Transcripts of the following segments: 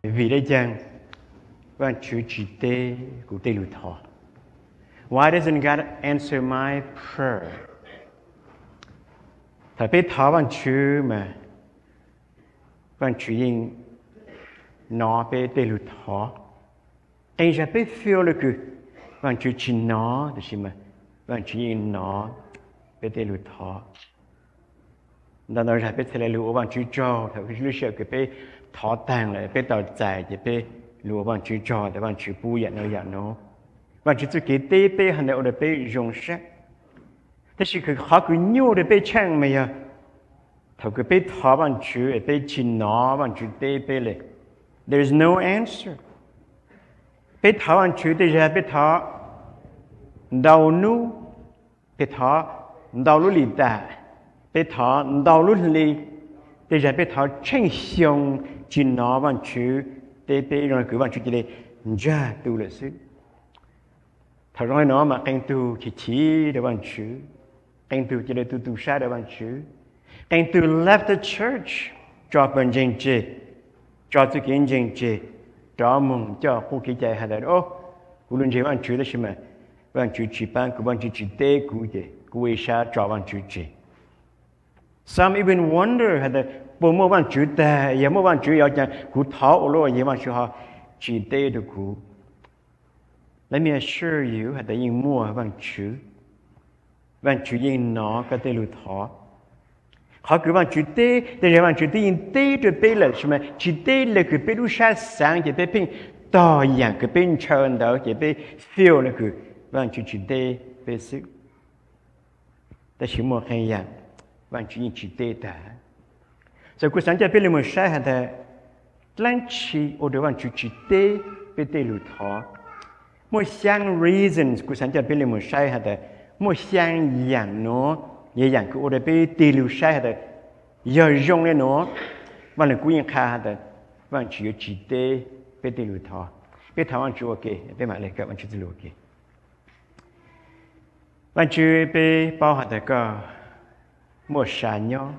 vì đây chăng bạn chú chỉ tê của tê lụt thọ. Why doesn't God answer my prayer? Thật biết thọ bạn chú mà bạn chú yên nó bê tê lụt thọ. Anh sẽ biết feel được cứ bạn chú chỉ nó thì mà bạn chú yên nó bê tê lụt thọ. Đó là sẽ biết thế là lụt bạn chú cho thật cái lúc cái bê thọ tàng lại bê tàu dài thì bê lụt bạn chú cho thì bạn chú bu nhận nó nhận nó. Bạn chú cái tê bê hành động để bê dùng sắc. Thế thì cái khó cứ nhiều để bê chăng mày à. Thật cái bê thọ bạn chú bê chỉ nó bạn chú tê bê lệ. There is no answer. Bê thọ bạn chú thì ra bê thọ đầu nu bê thọ đầu lũ lì ta bê thọ đầu lũ lì thì ra bê thọ chân xiong chỉ nó bạn chú tê bê rồi cứ bạn chú chỉ để ra tu là sự. Thật ra nó mà canh tu chỉ để bạn chú canh tu chỉ để tu sát để bạn chú canh tu left the church cho bạn dân chế cho tự kiến dân chế cho mong cho khu kỳ chạy hay là vô luận gì bạn chú là gì mà bạn chú chỉ ban của bạn chú chỉ tê của gì của ấy sao cho bạn chú chế. Some even wonder hay là bộ môn bạn chú ta giờ môn bạn chú ở nhà của tháo rồi giờ bạn chú họ chỉ tê được của. Let me assure you hay là những mua bạn chú những nó cái tê lụt thọ. Họ cứ bạn chú tê, để bạn chú tê những tê được bê là gì mà chỉ tê là cứ bê đu sát sáng chỉ bê pin tỏ dạng cứ bê trơn đó chỉ bê feel là cứ bạn chú chỉ tê bê sức. Ta chỉ một hay dạng bạn chú những chỉ tê ta. Rồi cuộc sống chỉ bê là một sai hay là lăng chi ở đó bạn chú chỉ tê bê tê lụt thọ. Một sang reasons cuộc sống chỉ bê là một sai hay là một sang dạng nó như dạng của ODP tỷ lệ sai là giờ dùng lên nó và là cũng như khá là và chỉ tê về tỷ lệ thọ về thọ anh chú ok về mặt này các anh chú tỷ lệ ok anh chú về bao hạt cái một sản nhau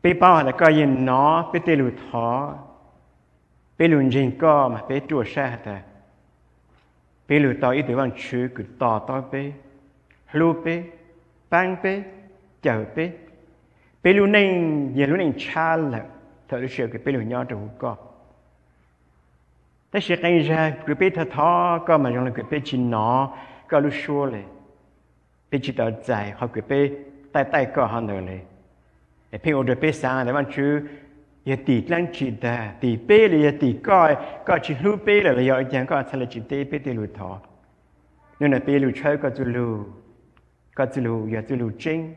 về bao hạt cái yên nó về tỷ lệ thọ về luận trình có mà về chùa sai là về lệ thọ ít từ anh chú cứ tỏ về lưu về bang bê, chờ bê. Bê lưu nên, giờ lưu nên cha là thật sự cái bê lưu nhỏ trong có. Thế sẽ gây ra cái bê thật thó có mà trong là cái bê chỉ nó có lưu xua lệ. Bê chỉ tỏ dài hoặc cái bê tay có hơn nữa lệ. Để phim ô đồ bê sáng để bạn chú giờ tỷ lăng chỉ ta tỷ bê là giờ tỷ có chỉ lưu bê là giờ chẳng có thật là chỉ tê bê tê lưu thọ. Nên là bê lưu chơi có chú lưu. Có chú lưu, giờ chú lưu chính.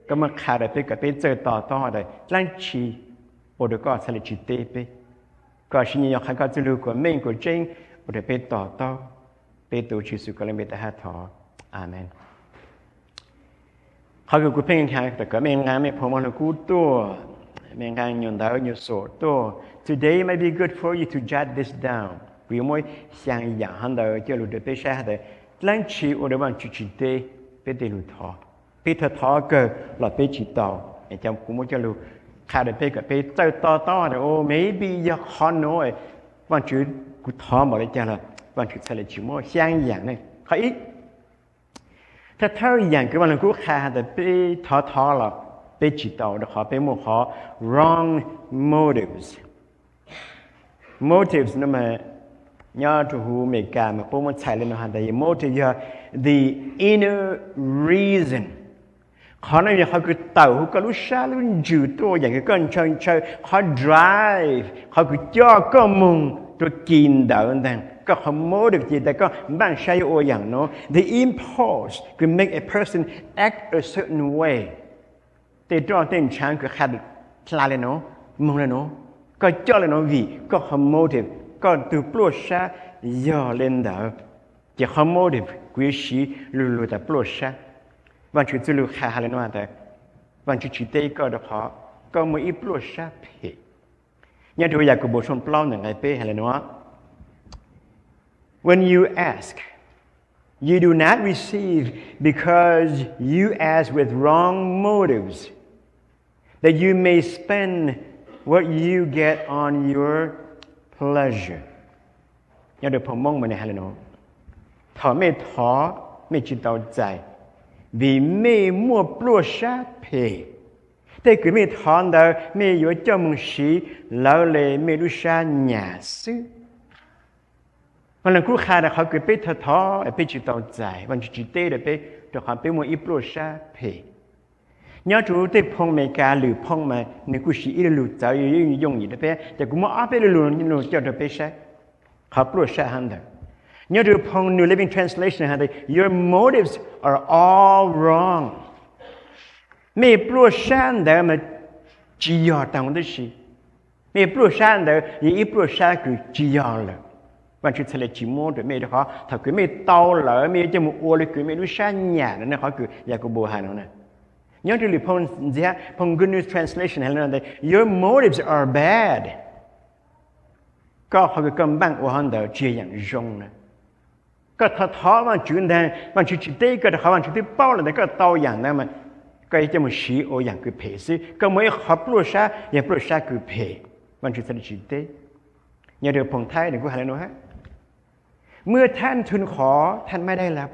Có mà khá là bê cả bê chơi tỏ đây. Lăng chỉ, bộ đồ có sẽ là chỉ tê bê. Có xin nhờ khá có chú lưu của mình của chính. Bộ đồ bê tỏ. Bê tổ chí sư có lên bê ta hát thọ. Amen. Họ cứ phênh khá,แต่ก็ไม่งานไม่พอมันกูตัวไม่งานยนต์ดาวอยู่โสตัว Today might be good for you to jot this down. vì mỗi sáng dạng hắn đời cho lụt bê xa đời. Lăng chỉ ở đây bạn chú chỉ tê bê tê lụt thọ. Bê thật thọ cơ là bê chỉ tàu. Em chăm cũng muốn cho lụt khá đời bê cả bê chơi to rồi. Oh, maybe you can't know it. Bạn chú cũng thọ mà lấy cho là bạn chú sẽ là chỉ mỗi sáng dạng này. Khó ít. Thật thơ dạng cái bạn cũng khá đời bê thọ là bê chỉ tàu. Được họ bê một họ wrong motives. Motives nó mà nhớ cho hú mẹ cả mà bố muốn chạy lên nó hẳn tại motive the inner reason. Họ nói là họ cứ tàu họ có lúc xa lúc dữ tôi dạng cái con chơi họ drive họ cứ cho có mong rồi kín đảo rằng có họ motive gì tại có bạn sai ô dạng nó the impulse could make a person act a certain way. Để cho tên sáng cứ khá là lên nó mong lên nó có cho lên nó vì có họ motive có từ plot sa giờ lên đó chỉ không mô được quý sĩ lùi tại plot sa bạn chú tư lùi khá lên nó tại bạn chú chỉ tây có được họ có một ít plot sa phê nhà tôiอยากbổ sung plot này ngay phê hay là nó when you ask you do not receive because you ask with wrong motives that you may spend what you get on your pleasure อย่าเดี๋ยวผมมองมาในฮัลโหลถอไม่ถอไม่จิตเอาใจvì mê mua plua sa phê thế cứ mê thon đó mê yếu cho mong sĩ lão lệ mê lu sa nhà sưวันนั้นครูขาดเขาเกิดไปท้อไปจิตเอาใจวันจิตเต้เดไปตัวเขาไปมัวอีโปรชาเพย้อนจูเต้พงเมกาหรือพงมาในกูชีอีลูเจ้าอยู่ยงอยู่เดไปแต่กูมาอ้าไปลูนูเจ้าเดไปใช่เขาโปรชาฮันเดย้อนจูพง New Living Translation ฮันเด Your motives are all wrong ไม่โปรชาเดมาจียอต่างกันสิไม่โปรชาเดอีโปรชาคือจียอเลยวันที่ทะเลจิโม่ด้วยไม่ได้เขาถ้าคือไม่เตาเหล่าไม่จะมุ่งอวดเลยคือไม่รู้ชันหยาดนั่นเขาคืออยากกูโบหานั่นนะย้อนดูหรือพงเจ้าพง Good News Translation ให้เราได้ Your motives are bad ก็เขาคือกำบังว่าhanเดเจียอย่างจงนะก็ท้อวันจุนแดงวันจุดเตยก็เขาวันจุดที่เป้าเลยก็เตาอย่างนั้นมันก็จะมุ่งชี้โออย่างคือเพศก็ไม่ขับปลุกชาอย่างปลุกชาคือเพวันจุดทะเลจิตเตยย้อนดูพงไทยหนึ่งกูหาเลยนะฮะเมื่อท่านทูลขอท่านไม่ได้รับ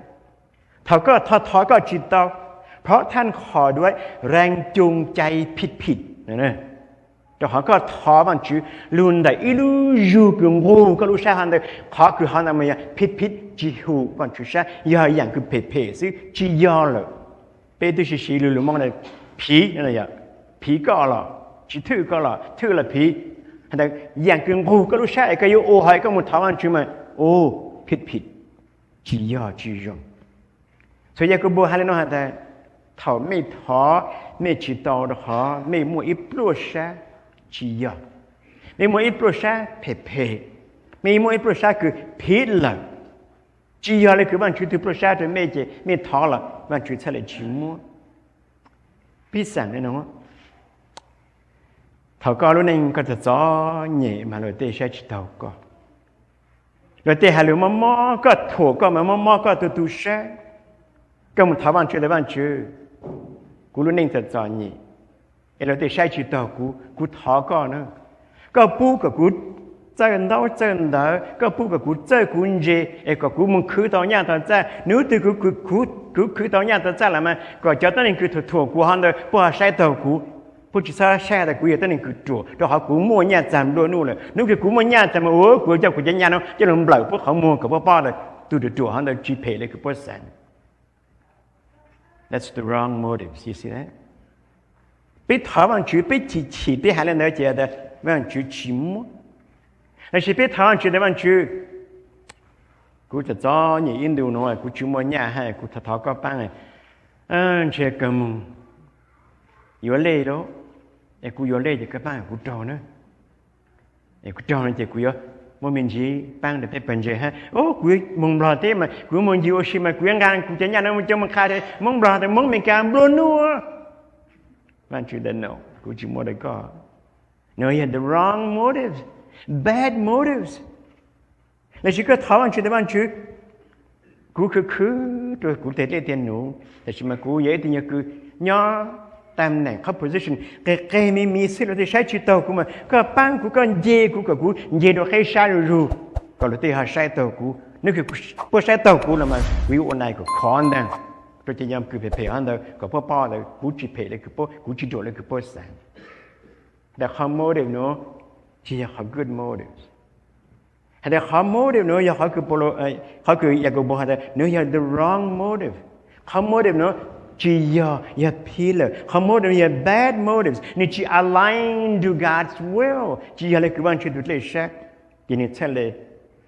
เขาก็ท้อก็จิตเตาเพราะท่านขอด้วยแรงจูงใจผิดนะแต่เขาก็ท้อมันจื้อลุนได้อีลูยูกงหูก็รู้ใช่ฮันเดขอคือฮันอะไรผิดจีหูมันจื้อใช่ยาอย่างคือเพซึ่งจียอเลยเป็นตัวชี้ลุมองเลยผีนั่นแหละผีก็ละจีทื่อก็ละทื่อละผีแต่อย่างกงหูก็รู้ใช่ก็อยู่โอ้หายก็มุดท้ามันจื้อมาโอ้ผิดจียอจียง所以ก็บอกให้เราแต่เขาไม่ท้อไม่จิตตอดขอไม่มัวอีปลุกชาจียอไม่มัวอีปลุกชาเพไม่มัวอีปลุกชาคือผิดละจียอเลยคือมันจุดปลุกชาตัวไม่ท้อละมันจุดทะเลจิมัวพี่สั่งเลยน้องเขาก็รู้นึงก็จะจ่อเนี่ยมาเลยเตะใช้จิตตอก็เราเตะหาหรือมอก็ถูกก็มอก็ตัวใช่ก็มันทำวันเชื่อเลยวันเชื่อกูรู้นิ่งจะจ่อนี่เราเตะใช้จิตต่อกูท้อก็นะก็ปูกับกูเจอเดาก็ปูกับกูเจอกูเจก็กูมึงคือตอนนี้ตอนเจอนู้ตัวกูคือตอนนี้ตอนเจอแล้วมันก็จะตอนนี้คือถูกกูหันเลยพอใช้ต่อกูผู้ที่ใช้แต่กูยังต้องคือจั่วแต่เขากูมั่วเนี่ยจำโดนนู่นเลยนึกคือกูมั่วเนี่ยจำโอ้กูจะกูจะเนี่ยนะจะลงเปล่าพวกเขามั่วกับพวกป้าเลยตัวจั่วเขาเลยจีเพย์เลยคือพวกแสน That's the wrong motives you see that ไปถามวันจุดไปฉีดไปหาเรื่องเจอแต่วันจุดชิมแต่สิไปถามวันจุดแต่วันจุดกูจะจ่อเนี่ยอินดูหน่อยกูชิมวันเนี่ยให้กูท้อก็ปั้งเลยเชื่อกันมึงอยู่เล่แล้วไอ้กูอยู่เล่จะก็ปั้งกูจ่อเนอะไอ้กูจ่อเนี่ยกูอยู่มันมีจีปั้งเดี๋ยวไปเป็นเจ้าฮะโอ้กูมึงบลาเต้มากูมึงอยู่ชิมากูยังงานกูจะเนี่ยนะมึงจะมาขายเลยมึงบลาแต่มึงไม่การบลูนัวมันชื่อเดนโน่กูจิโมได้ก็ No you had the wrong motives bad motives แล้วฉันก็ถามมันชื่อแต่มันชื่อกูคือตัวกูเตะเล่นหนูแต่ฉันมากูเยอะที่เนี่ยคือย่อตำแหน่งเขา position แกไม่มีสิเราจะใช้ชีวิตตัวกูมาก็ปั้งกูก็เย่กูกับกูเย่โดยใครใช้รู้ก็เราที่หาใช้ตัวกูนึกคือพวกใช้ตัวกูแล้วมันวิวอนไลน์ก็คอนดังตัวจะยำคือเพย์อันเดอร์ก็พวกป้าเลยกูจีเพย์เลยคือพวกกูจีโดเลยคือพวกแสงแต่เขา motive เนาะที่เขา good motives แต่เขา motive เนาะเขาคือโปรเขาคืออยากกูบอกให้เนาะ the wrong motive เขา motive เนาะจีอย่าพีเลยเขา motive อย่า bad motives นี่จี align to God's will จีอะไรคือวันชีวิตเลยใช่ยินดีเช่นเลย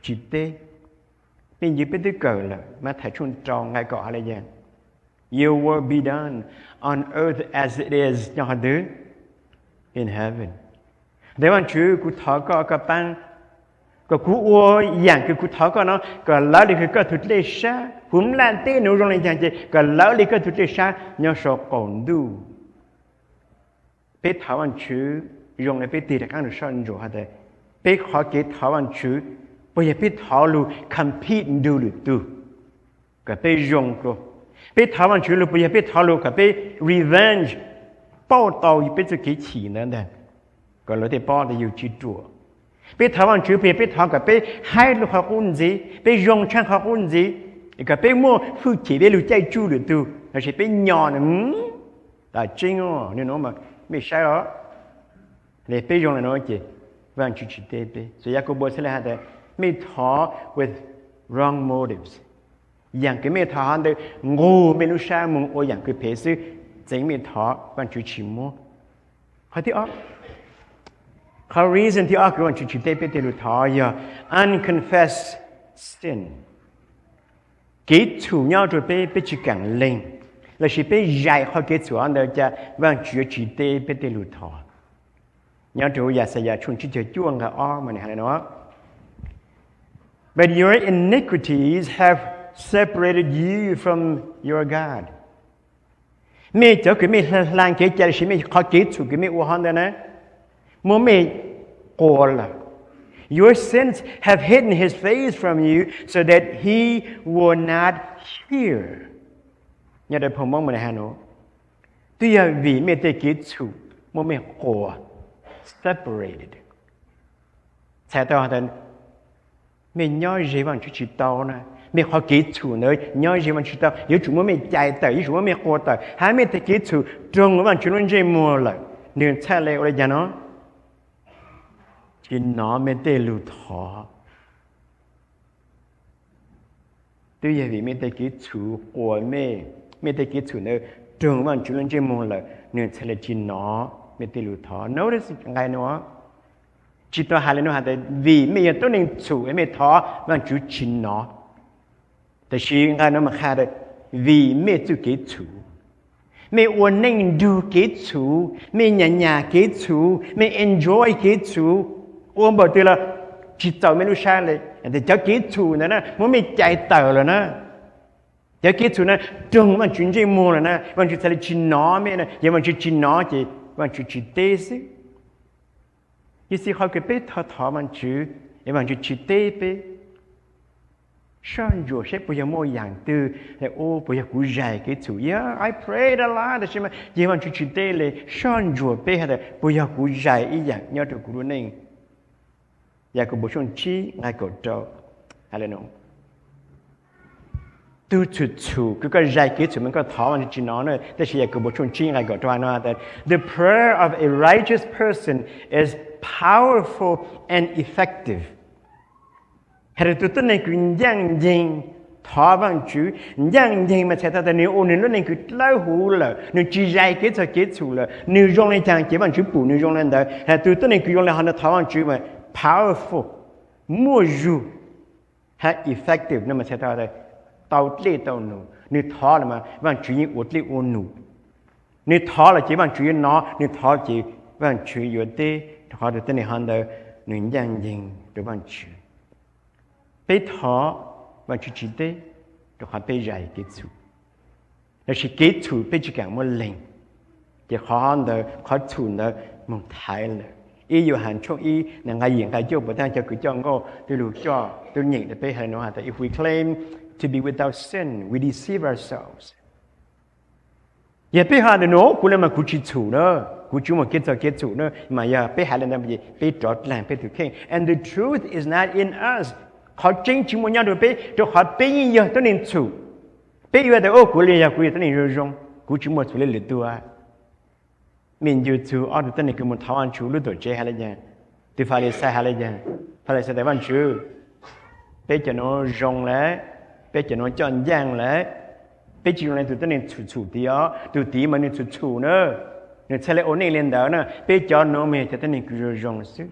จีเต้เป็นยิบเป็นตัวเกิดเลยมาถ่ายชุนจองไงก็อะไรอย่างYour will be done on earth as it is in heaven แต่วันชื่อกูท้อก็ปั้งก็กูอวยอย่างคือกูท้อก็เนาะก็แล้วนี่คือก็ทุกเลชะผมแลนเต้หนูโรงเรียนอย่างเจก็แล้วนี่ก็ทุกเลชะเนี่ยชอบก่อนดูไปถาวันชื่อโรงเรียนไปตีแต่ข้างหนูชอบอยู่ฮะแต่ไปขอเกตถาวันชื่อไปอย่าไปท้อรู้คัมพีดดูหรือดูก็ไปยงก็ไปถาวันชื่อรู้ไปอย่าไปท้อรู้ก็ไป revenge เป้าต่อไปจะกี่ฉีนั่นแหละ ก็เลยที่ป้อได้อยู่จิตตัวไปถามชื่อไปถามกับไปให้ลูกเขาอุ่นจีไปยงช่างเขาอุ่นจีก็ไปมั่วฝึกจีไปรู้ใจจู้หรือตัวแล้วใช่ไปย้อนแต่จริงอ๋อนี่น้องมาไม่ใช่หรอเลยไปยงเลยน้องจีวันจุดจิตไปส่วนยากูบอกสิเลยฮะแต่ไม่ท้อ with wrong motives อย่างก็ไม่ท้อแต่งูไม่รู้ใช่มึงโออย่างคือเพศจริงไม่ท้อวันจุดชิมัวข้อที่ออกเขา reason ที่ออกคือวันจุดจิตไปเตลุท้อยา unconfessed sin กิจถูกย้อนตัวไปจิกังเล่งแล้วสิไปใหญ่เขากิจถูกอันเดียวจะวันจุดจิตไปเตลุท้อย้อนตัวอย่าเสียชุนจิตจ้วงกับอ้อมันอะไรเนาะ But your iniquities have separated you from your God ไม่เจ้าคือไม่ลางเกจจะสิไม่เขากิจถูกคือไม่อ้วนนะมัวไม่โกล Your sins have hidden his face from you so that he will not hear อย่าได้ผมมองมันนะฮะเนาะตัวอย่างวีไม่ได้กิจถูกมัวไม่โก separated ใช่ตัวนั้นไม่ย่อยจีวันชุดจิตโตนะไม่ขอกิจถูกเลยย่อยจีวันชุดโตยิ่งจุ่มไม่ใจแต่ยิ่งจุ่มไม่โกรธแต่หาไม่ได้กิจถูกตรงวันชุดนั้นใจมัวเลยเนื่องใช่เลยอะไรอย่างนั้นจินน้อไม่ได้รู้ท้อตัวอย่างไม่ได้กิจถูกโกรธไม่ได้กิจถูกเลยตรงวันชุดนั้นใจมัวเลยเนื่องใช่เลยจินน้อไม่ได้รู้ท้อ notice ยังไงเนาะจิตตัวหาเลยเนาะแต่วีไม่ยังต้องหนึ่งถูกไม่ท้อมันจุดชินเนาะแต่ชีวิตการนั้นมาขาดวีไม่จุดกิจถูกไม่อวนนั่งดูกิจถูกไม่หยากิจถูกไม่ enjoy กิจถูกอ้วนบอกตัวละจิตเราไม่รู้ใช่เลยแต่เจ้ากิจถูกนะมันไม่ใจเต่าเลยนะเจ้ากิจถูกนะจงมันจุนใจมัวเลยนะมันจุดทะเลชินเนาะไม่นะยังมันจุดชินเนาะจีมันจุดจิตเตสิYou see how que pe tha man chu e man chu chi te pe shan jo she pu ya mo yang tu le o pu ya ku jai ke chu yeah I prayed a lot she ma ye man chu chi te le shan jo pe ha de pu ya ku jai i yang nya tu ku ning ya ku bo shon chi ngai ko do ale no tu chu chu ku ka jai ke chu man ko tha man chi no ne ta she ya ku bo shon chi ngai ko do na that the prayer of a righteous person is powerful and effective ให้ตัวต้นในคือยังยิงท้อบังจูยังยิงมาใช้แต่ในโอนึงนั่นคือเล่าหูเลยนึกจีใจเกิดจะเกิดสูเลยนึกยงในจางเก็บบังจูปู่นึกยงในเดียวให้ตัวต้นในคือยงในหันท้อบังจูมา powerful มั่วจูให้ effective นั่นมาใช้แต่เตาเล่เตาหนูนึกท้อเลยมาบังจูยิ่งอดเล่อหนูนึกท้อเลยจีบังจูยิ่งน้อนึกท้อจีบังจูอยู่เต้ท้อตัวต้นในหันเดียวนึกยังยิงตัวบังจูไปท้อวันชุดจิตเตตัวเขาไปใหญ่กิจสุแล้วชิกิจสุไปจิกังมันเล่งเดี๋ยวเขาหันเดอเขาถูนเดอมึงไทยเลยอีอยู่หันช่วงอีนั่งไงอย่างไรเจ้าบุตรเจ้าคือจ้องก็ตัวลูกจ้าตัวหญิงแต่ไปให้น้องแต่ if we claim to be without sin we deceive ourselves อย่าไปหาเนาะกูเลยมากูจิตสุเนอะกูจูมาเกิดจะเกิดสุเนอะมาอย่าไปหาเลยนะไปจอดแหลงไปถือเข่ง and the truth is not in usเขาจริงจริงมันยังดูไปตัวเขาไปยิ่งเยอะตัวนี้ถูกไปอยู่แต่โอ้กูเลยอยากกูตัวนี้รู้กูจิมันถูกเลยหรือตัวมินยูทูอ๋อตัวนี้คือมันทวันชูรู้ตัวเจ้าอะไรอย่างตัวฟาเลสอะไรอย่างฟาเลสแต่วันชูไปจะน้องจงเลยไปจะน้องจอนแย่งเลยไปจีนเลยตัวนี้ถูกเดียวตัวตีมันนี่ถูกเนอะเนี่ยเชลโอนี่เรียนเดินเนอะไปจอนน้องเมย์ตัวนี้คือจงสิ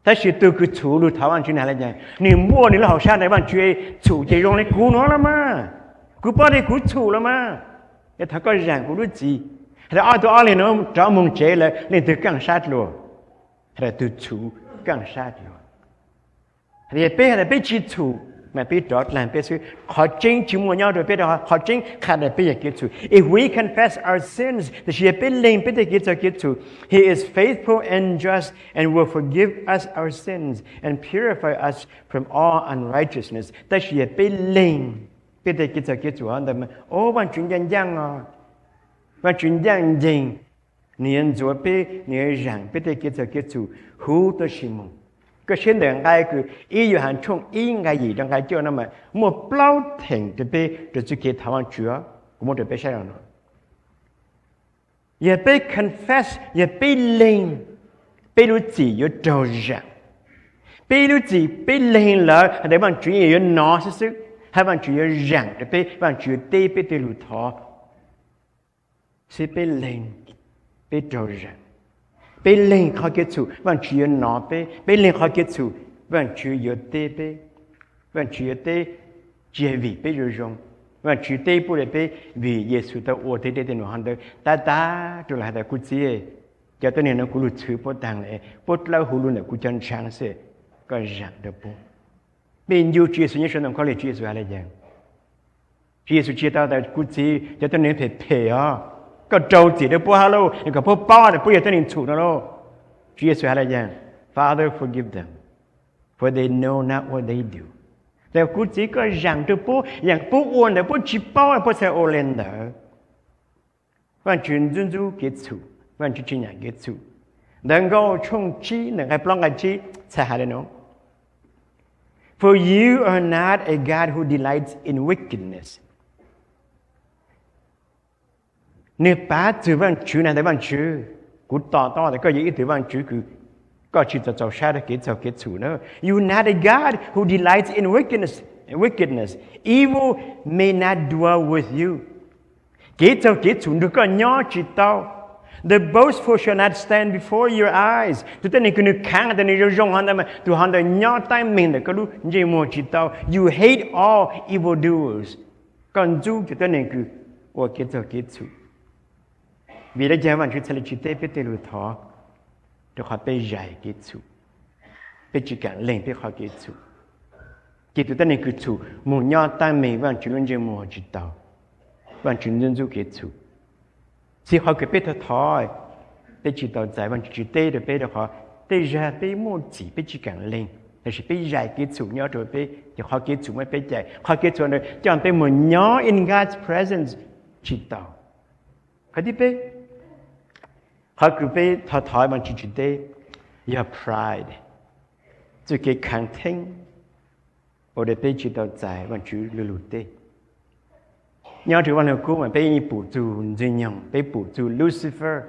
แต่ชีตัวคือถูรู้ท้าวันชื่ออะไรอย่างนี่มั่วนี่เราชาติในบ้านช่วยถูใจลงในกูน้องละมากูป้าได้กูถูละมาแต่ถ้าก็อย่างกูรู้จีแต่เอาตัวอะไรเนาะจ้ามงเจเลยนี่ตัวกังชาติลัวแต่ตัวถูกังชาติลัวแต่ไปจีถูมาไปดอดแลนไปซื้อขอจริงจิมัวเนี่ยโดยไปดอขอจริงขาดไปอย่างกิจถู if we confess our sins แต่ชีไปเล่งไปแต่กิจจะกิจถู he is faithful and just and will forgive us our sins and purify us from all unrighteousness แต่ชีไปเล่งไปแต่กิจจะกิจถูอันแต่โอ้วันจุนยังอ่ะวันจุนยังจริง年做被年人被的给主好多事物，个现在爱个一有很冲应该以让该叫那么莫不停的被的去给台湾主啊，我们就被谁了？也被 confess， 也被领，被รู้自己有多人，被รู้自己被领了，还得往主也有拿是是，还往主有人的被往主对被对路头，是被领。被多人被领เขาเกตุวันชียนอไป领เขาเกตุวันชียเตไปวันชียเตเจวีไปอยู่จงวันชีเตปุเลยไปวิเยซูตะโอเตเตเตนหันเดตาตุลาตะกุจิเอจะตะเนี่ยนะกูรู้ชื่อปอดังเลยปอลาหูรู้เนี่ยกูจันชังเสก็จังเดปูเป็นอยู่เยซูเนี่ยฉันต้องขอเลยเยซูอะไรอย่างเยซูเชื่อตากูจิจะตะเนี่ยเพ่ๆอ่ะก็โจทย์ได้พวกฮัลโหลก็พวกป้าได้พวกยังต้องถูกนะโลพระเยซูอะไรอย่าง Father forgive them for they know not what they do แต่กูจีก็อย่างตัวพวกอย่างพวกอ้วนแต่พวกจีป้าพวกเซโอเลนเดอร์วันจุนจุนจูเกตุวันจุจิญญาเกตุดังก็ชงจีหนึ่งไอ้ปล้องกันจีใช่ไหมน้อง For you are not a God who delights in wickedness nếu ba từ văn chữ này tới văn chữ cú tỏ thì có gì từ văn chữ cứ có chỉ cho sai được cái chủ nữa you not a God who delights in wickedness evil may not dwell with you cái chủ được có nhỏ chỉ tao the boastful shall not stand before your eyes tu tên này cứ nước kháng tên này rong hắn mà tu hắn đời nhỏ tay mình để có đủ gì mua chỉ tao you hate all evildoers còn chú tu tên này cứ ô cái chủ vì đã giảng văn chương chỉ tế biết lưu thọ được họ bị giải kết thúc bị chỉ cần lên bị họ kết thúc kết thúc này kết thúc muốn nhau ta mình văn chương luôn chơi mua chỉ tao văn chương luôn du kết thúc chỉ họ cái biết thọ bị chỉ tao giải văn chương chỉ tế được biết được họ tế giải bị mua chỉ bị chỉ cần lên là chỉ bị giải kết thúc nhau rồi bị thì họ kết thúc mới bị giải họ kết thúc rồi cho anh bị muốn nhau in God's presence chỉ tao cái gì bị họ cứ bị thọ bằng chỉ tế your pride cho cái kháng thinh ở đây bị chỉ tao giải bằng chữ lưu tế nhớ từวันnào cũng mà bị bù trù duy nhung bị bù trù Lucifer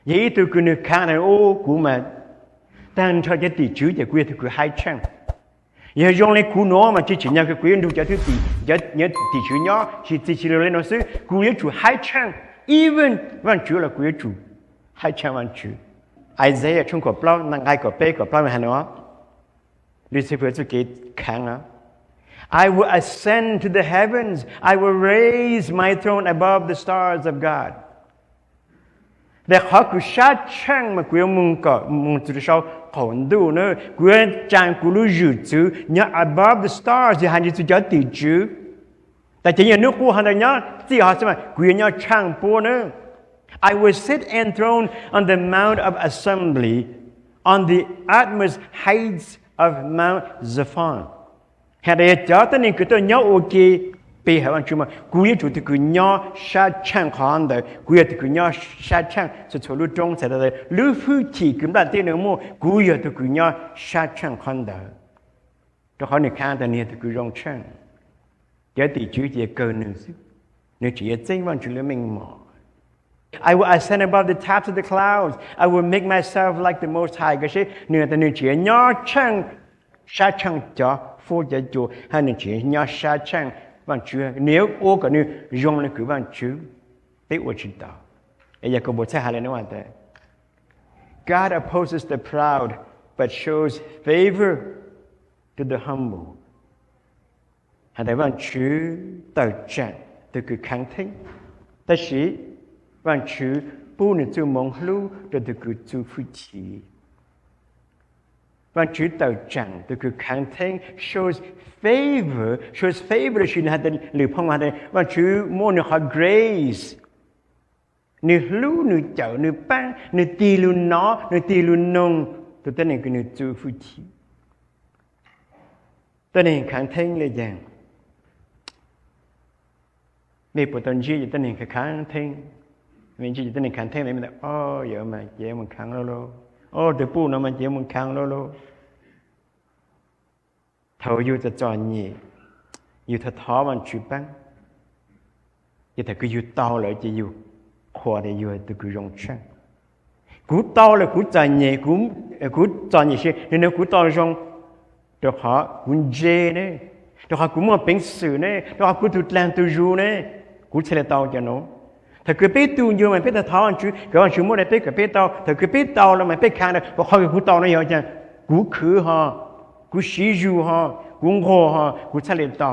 vậy từ cái nước kháng này ô cũng mà đang cho cái tỷ chữ để quy thì cứ hai chăng giờ dùng lấy cú nó mà chỉ nhớ cái quyền đủ cho thứ tỷ nhớ tỷ chữ nhỏ chỉ lên nó xứ cú nhớ chủ hai chăng even văn chữ là quý chủ hai trăm văn chữ Isaiah trong cổ plau năng ai cổ bê cổ plau mà hắn nó Lucifer cho cái kháng đó I will ascend to the heavens I will raise my throne above the stars of God để họ cứ sát chăng mà quý mong từ sau hồn đủ nữa quý trang quý lưu dự chữ nhớ above the stars thì hành chỉ cho tỷ chữแต่จะยังนึกว่าหันเนาะที่เขาใช่ไหมกูยังช่างปูนะ I will sit enthroned on the mount of assembly on the utmost heights of Mount Zaphon เหตุใดเจ้าตัวนี้คือตัวเนาะโอเคไปหาวันจุมากูยังจุดที่กูเนาะชาช่างขันเดกูยังที่กูเนาะชาช่างสุดรู้ตรงเสร็จเลยรู้ฟื้นที่กูไม่ได้เนื้อมูกูยังที่กูเนาะชาช่างขันเดตัวเขาในข้างตัวนี้ที่กูร้องช่างGiờ tỷ chữ chỉ cơ nương sức, nếu chỉ chính văn chữ mình mò. I will ascend above the tops of the clouds. I will make myself like the Most High. Cái gì? Nếu ta nếu chỉ nhỏ chăng, sa chăng cho phô cho chúa, hay nếu chỉ nhỏ sa chăng văn chữ, nếu ô cái nếu dùng lên cứ văn chữ, biết ô chữ đó. Bây giờ có bộ sai hay là thế? God opposes the proud, but shows favor to the humble. Hãy để văn chữ tờ trạng từ cái kháng thính. Ta sĩ văn chữ bố nữ chú mong lưu từ cái chú phu trí. Văn chữ tờ trạng từ cái kháng thính shows favor là chuyện hạt lửa phong hạt văn chữ mô nữ họ grace. Nữ lưu, nữ chậu, nữ băng, nữ tì lưu nó, nữ tì lưu nông. Từ tên này cái nữ chú phu trí. Tên này kháng thính là dạng. Vì bộ tần dư tên này kháng thính mình chỉ tên khẳng thêm mình giờ mà chế mình khẳng lô từ pu nó mà chế mình khẳng lô thầu yêuจะจอนี่อยู่ถ้าท้อมันชุบปั้งอย่าแต่กูอยู่เตาเลยจะอยู่ขวดอยู่แต่กูรงช่างกูเตาเลยกูจอนี่กูจอนี่ใช่เนี่ยกูเตารงเดี๋ยวเขากูเจเนี่ยเดี๋ยวเขากูมั่วเป็นสื่อเนี่ยเดี๋ยวเขากูถูกแรงตัวจูเนี่ยกูเฉลี่ยเตาจะโน้ถ้ากูไปตูนอยู่มันเป็นแต่ท้อมันชุบก็มันชุบมั่วได้ไปกับไปเตาถ้ากูไปเตาแล้วมันไปข้างเลยก็เขากูเตาเนี่ยอย่างเงี้ยกูคือฮะกูชี้จูฮะกูงอฮะกูเฉลี่ยเตา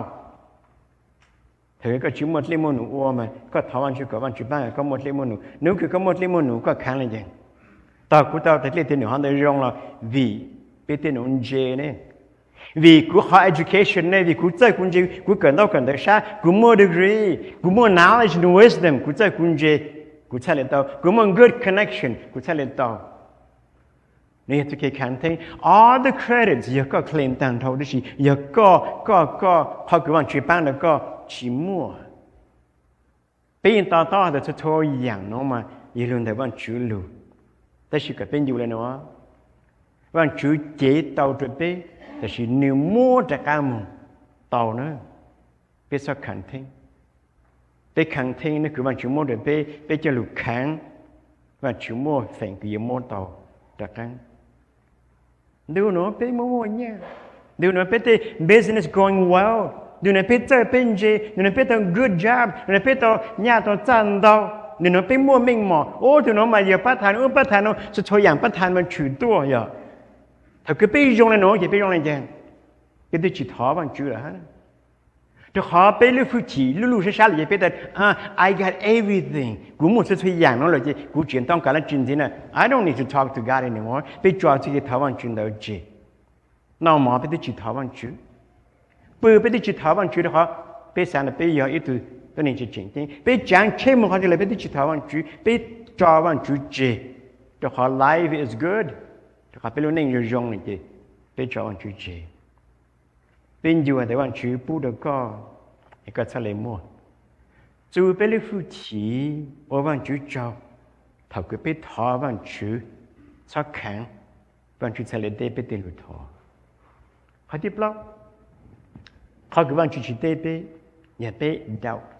เธอก็ชิมหมดเลยมนุษย์ว่ามันก็ท้าวันชุบกับวันชุบบ้างก็หมดเลยมนุษย์นึกคือก็หมดเลยมนุษย์ก็ค้างเลยจังตากูเตาแต่เล่นที่หนูหันได้ร้องละวีเป็นที่หนูเจเนี่ยวีกูหา education เนี่ยวีกูเจอคุณเจกูเกิด到เกิดช้ากู more degree กู more knowledge and wisdom กูเจอคุณเจกูเฉลี่ยเตากู more good connection กูเฉลี่ยเตานี่ทุกคนทั้ง all the credits อย่าก็เคลมตังเท่าที่อย่าก็พอกูวันชุบบ้างแล้วก็ชิมัวเป็นต่อแต่จะโทรอย่างน้องมาอย่าลืมแต่วันชูลูแต่ชิก็เป็นอยู่เลยนะวันชูเจเตาจุดเป้แต่ชินิ้วมัวจากการมองเตาเนอะเป็นสักขันทิ้งเป็นขันทิ้งนี่คือวันชูมัวเดินเป้จะหลุดแข็งวันชูมัวแฝงคือยังมัวเตาจากนั้นดูหนูเป้มัวเนี่ยดูหนูเป้ที่ business going wellดูในเพื่อเจอเป็นเจดูในเพื่อทำ good job ดูในเพื่อทำญาติจันดาวดูในเพื่อมั่วมิ่งหมอโอ้ดูน้องมาเยอะประธานประธานน้องจะโชว์อย่างประธานมันถือตัวอย่าถ้าเกิดไปยงเลยน้องอย่าไปยงเลยแจงก็ได้จิตท้อบังจืดฮะถ้าขอไปเรื่องfuจิลู่ช้าๆเลยไปแต่ I got everything กูหมดจะโชว์อย่างน้องเลยจีกูเจียนต้องการแล้วจริงๆนะ I don't need to talk to God anymore ไปจอดที่ท้อบังจืดแล้วจีน้องหมอไปได้จิตท้อบังจืดปื้อไปที่จิตถาวรจุดเขาไปสานไปยาอีตัวตัวนี้จะจริงจริงไปจังเข้มเขาจะเลยไปที่จิตถาวรจุดไปจาวันจุดเจตัวเขา life is good ตัวเขาไปรู้นิ่งอยู่ยงนี่เจไปจาวันจุดเจเป็นอยู่แต่วันจุดปูดก็อีกทะเลมัวจูไปเลยฟูชีวันจุดเจ้าถ้าเกิดไปถาวันจุดสักแข็งวันจุดทะเลเดไปเตลุทอเขาที่เปล่าเขาคือวันชุดเต้ไปอย่าไป doubt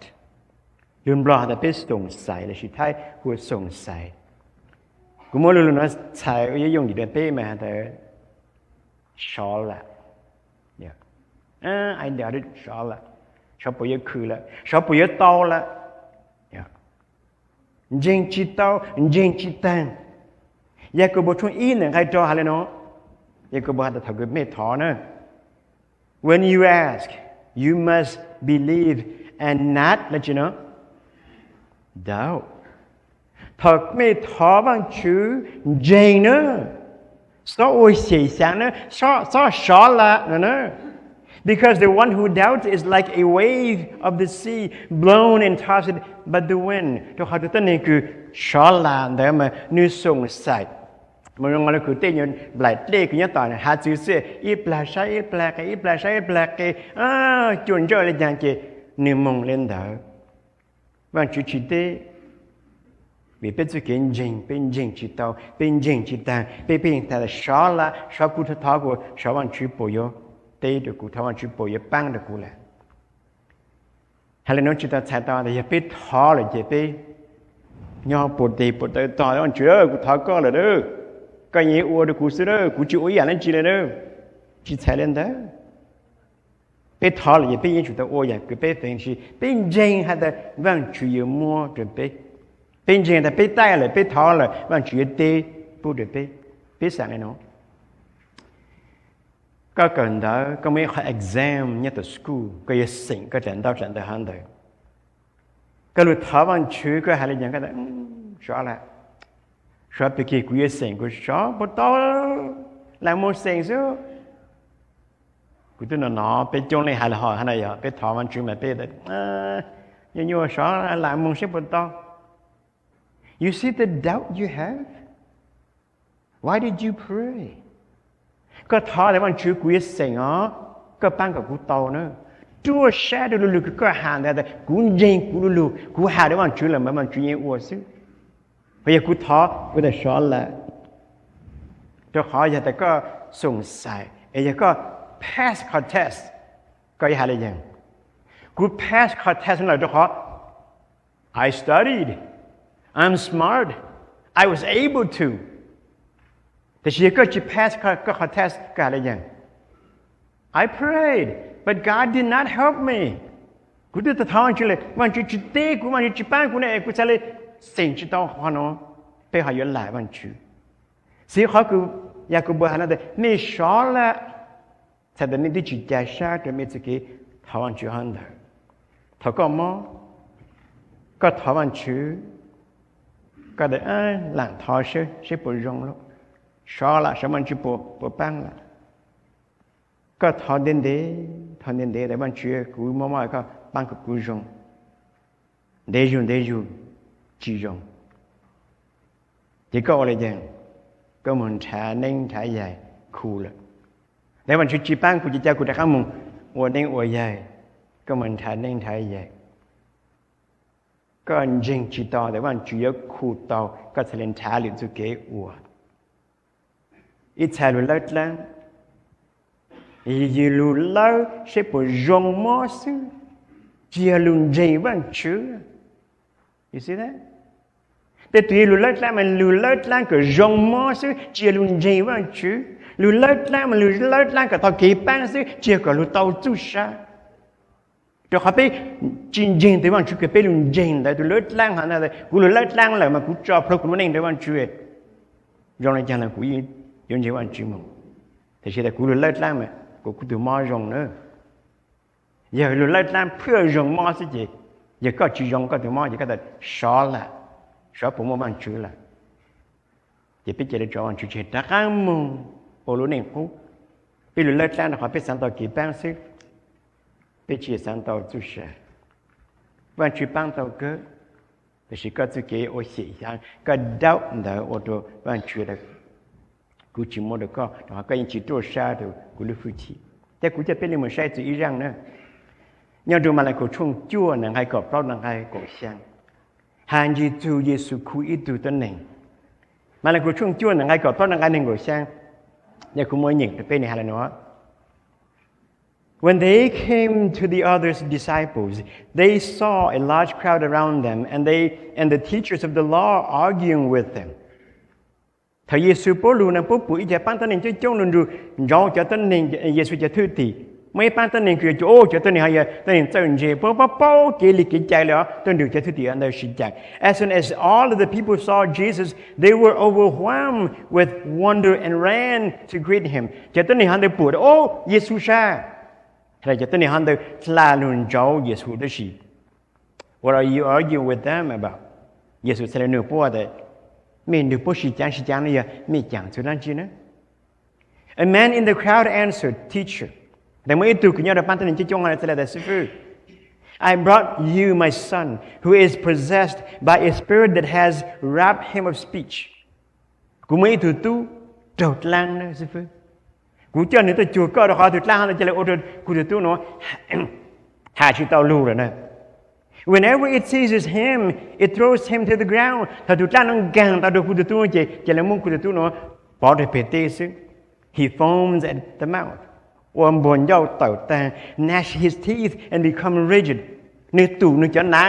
ลืมรอแต่ไปสงสัยเลยสุดท้ายหัวสงสัยกูไม่รู้นะใช่ยังยงอยู่เดินไปมาแต่ชอลละเนี่ยไอเดียดิชอลละชอบไปเยอะคือละชอบไปเยอะโตละเนี่ยจริงจิตโตจริงจิตตังอยากกูบอกช่วงอีหนึ่งใครจออะไรเนาะอยากกูบอกแต่ถ้ากูไม่ถอนะWhen you ask, you must believe and not let you know doubt. ถ้าไม่ท้อบังชือจริงเนอะซ้อโอยเสียสารเนอะซ้อชอละเนอะ because the one who doubts is like a wave of the sea blown and tossed by the wind. ตัวเขาตัวนี้คือชอละแต่มานึกสงสัยมันงอเลยคือเต้ยนหลายเต้คือยังต่อเนี่ยหาซื้อเสื้ออีปลาใช้อีปลาอีปลาใช้อีปลาเกจนเจอเลยอย่างเจนึกมองเล่นดาววันจุดจิตเต้วิเป็นสุกินจริงเป็นจริงจิตเตาเป็นจริงจิตตาเป็นแต่ชอละชอบกูท้ากูชอบวันจุดปอยเต้ดูกูท้าวันจุดปอยปังดูกูแหละฮัลโหลน้องจิตตาใช้ตาแต่อย่าไปท้อเลยอย่าไปย่อปวดตีปวดต่อแล้ววันจุดกูท้าก็เลยเด้อก็ยังอวดกูซื้อกูจะอวยอย่างนั้นจีเลยเนอะจีใช้เล่นได้ไปท้อเลยไปยังชุดตัวอวยอย่างกูไปเป็นชีเป็นจริงฮะแต่วันจุยมัวจะไปเป็นจริงแต่ไปใต้เลยไปท้อเลยวันจุยเตะพูดเดี๋ยวไปสั่งเลยเนาะก็เกินได้ก็ไม่ค่อย exam เนี่ยตัว school ก็ยังสิ่งก็จันได้หันได้ก็รู้ท้อวันจุยก็หาอะไรอย่างก็ได้ชอบอะไรชอบไปกี่กุยเสียงกูชอบปวดท้อแล้วมัวเสียงซิกูตัวน้อไปจงเลยหายละหอหายละไปถอมันจุ่มมาไปแต่ยังอยู่ชอบแล้วมัวเสียปวดท้อ You see the doubt you have Why did you pray ก็ท้อแล้วมันจุ่มกุยเสียงก็ปั้งกับกูโตเนอะตัวแช่ดูลูกก็หาแต่กูยิงกูลูกกูหาได้วันจุ่มแล้วมันจุ่มยังอ้วนซิ พยากุทอก็ได้สอนละตัวขออย่าแต่ก็สงสัยอย่าก็ pass contest ก็อย่าอะไรอย่างกู pass contest นั่นแหละตัวขอ I studied I'm smart I was able to แต่ชีก็จะ pass ก็ contest ก็อะไรอย่าง I prayed but God did not help me กูได้แต่ท้องเลยมันจะเตะกูมันจะปั้นกูเนี่ยกูจะเลยสิ่งที่ต้องขอน้องไปหาอยู่หลายวันชื่อสิ่งเขาคืออยากกูบอกนะแต่ไม่ชอบละแต่ตอนนี้ที่จิตใจชาจะไม่จะกี่ท้องชื่อหันเถอะถ้าก็มอก็ท้องชื่อก็ได้หลังท้อชื่อชื่อปวดร้องแล้วชอบละสมันชื่อปวดปั้งละก็ท้อเด่นแต่วันชื่อกูมั่วๆก็ปั้งกับกูร้องเดี๋ยวจีร้องที่ก็อะไรอย่างก็เหมือนแท้เน่งแท้ใหญ่คูลแล้ววันชุดจีปั้งกูจะเจ้ากูจะข้ามมึงอวดเน่งอวดใหญ่ก็เหมือนแท้เน่งแท้ใหญ่ก็จริงจีต่อแต่วันจุยคูต่อก็แสดงแท้หรือจุเกอวดอีแท้รู้เลิศแล้วยีรู้เลิศใช่ปวดจงมอสือจีลุนเจวันชื่อ you see thatแต่ตัวรู้เลิศแล้วมันรู้เลิศแล้วก็จงมอสือจีลุนเจวันชื่อรู้เลิศแล้วมันรู้เลิศแล้วก็ต่อเก็บแป้งสือจีก็รู้ต่อจุชาเดี๋ยวเขาไปจริงๆแต่ว่าชื่อก็เป็นลุนเจนแต่รู้เลิศแล้วหาอะไรกูรู้เลิศแล้วแหละมันกูจอบเพราะกูมันเองแต่ว่าชื่อจงในใจนั้นกูยืนเจวันชื่อมึงแต่ชื่อแต่กูรู้เลิศแล้วมั้ยกูตัวมอจงเนอะอย่ารู้เลิศแล้วเพื่อจงมอสิจีอย่าก็จีจงก็ตัวมออย่าก็แต่ชอละชอบผมว่ามันชื่อละจะไปเจอจอวันชื่อเจ็ดตะข้ามมึงโอรู้เนี่ยกูไปรู้เลิศแล้วนะครับไปสันต่อกี่แป้งซิไปเชียร์สันต่อจุเชวันชื่อปังต่อเกิดแต่สิก็จะเกี่ยวโอเสียงก็เดาเดาโอตัววันชื่อละกูชิมอดก็เราก็ยังจิตตัวชาตัวกูรู้ฟื้นทีแต่กูจะเป็นเหมือนใช้ตัวอีรังนะยังดูมาเลยกูช่วงจั่วหนังให้กอบเล่าหนังให้กอบเสียงหานจีตูเยซูคุยตัวตัวหนึ่งมาเลยกูช่วงจั่วหนังให้กอบเล่าหนังให้หนึ่งกอบเสียงเนี่ยกูมวยหยิ่งเป็นอะไรเนาะ When they came to the other disciples, they saw a large crowd around them, and the teachers of the law arguing with them. ถ้าเยซูปรู้นะปุ๊บปุ๋ยจะปั้นตัวหนึ่งจะจ้องนดูยอจะตัวหนึ่งเยซูจะทื่อตีไม่ปั้นตัวหนึ่งคือจะโอ้จะตัวหนึ่งให้ตัวหนึ่งเจ้าเจปุ๊บปุ๊บเกลิกิจใจแล้วตัวหนึ่งจะทื่อตีอันเดียวชิจใจ As soon as all of the people saw Jesus, they were overwhelmed with wonder and ran to greet him. จะตัวหนึ่งหันไปปวดโอ้เยซูชาแต่จะตัวหนึ่งหันไปลาลุนเจ้าเยซูด้วยชี What are you arguing with them about? เยซูเสนอปวดแต่ไม่ดูผู้ชี้แจงนี่ไม่จังสุดนั้นจีนะ A man in the crowd answered, Teacher. แต่เมื่อตู่คุณยอดปั้นตัวหนึ่งจะจงอะไรแต่ละสิฟูI brought you my son, who is possessed by a spirit that has robbed him of speech. กูไม่ตู่โดดล่างนะสิฟูกูเจอหนึ่งตัวจูก็เราขอโดดล่างเราจะเลยโอ้โดดกูจะตู่เนาะหาชิตาลูเลยนะ Whenever it seizes him, it throws him to the ground. ถ้าดูด้านนั้นกังถ้าดูกูจะตู้จะเลยมุ่งกูจะตู้เนาะพอได้เปเตซึ He foams at the mouth. ว่าบนเย้าเต่าแต่ gnash his teeth and become rigid. นึกตู่นึกจะหนา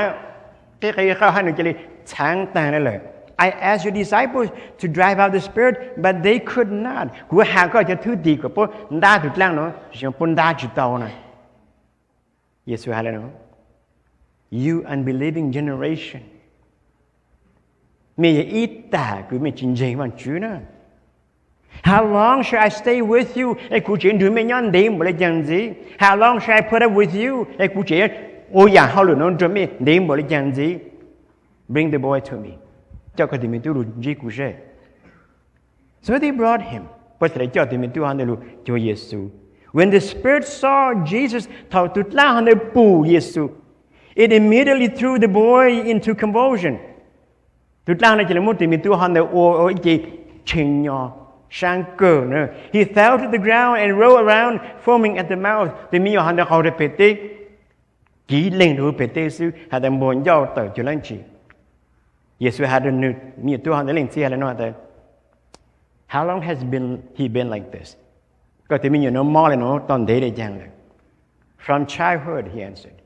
ใครเข้าให้นึกจะเลยช้างแต่นั่นเลย I asked your disciples to drive out the spirit, but they could not. กูหาก็จะทื่อดีกว่าเพราะด่าถูกล่างเนาะเสียงปนด่าจุดเตานะเยซูอะไรเนาะYou unbelieving generation. ไม่อีตากูไม่จริงใจมันชื่อนะ How long shall I stay with you? ไอ้กูเจนดูไม่ย้อนดีหมดเลยจังสิ How long shall I put up with you? ไอ้กูเจนโอ้ยอย่าเขาหลุดน้องจนไม่ดีหมดเลยจังสิ Bring the boy to me. เจ้าก็ที่มีตัวรู้จีกูเช่ So they brought him. เพราะฉะนั้นเจ้าที่มีตัวหันเดลูเจ้าเยซู When the spirit saw Jesus เท่าตุดล่าหันเดปูเยซูIt immediately threw the boy into convulsion. ตุลาในจิลมุติมีตัวหันเดโอจีเชิงยอช่างเกินเนอะ He fell to the ground and rolled around, foaming at the mouth. แต่มีหันเดเขาได้เปเตกีเล่งดูเปเตซึหาแต่บนยอเตอจุลันจี Jesus had a new มีตัวหันเล่นเสียแล้วเนาะแต่ How long has he been like this ก็ที่มีอยู่เนาะมอเลยเนาะตอนเด็กๆจังเลย From childhood he answered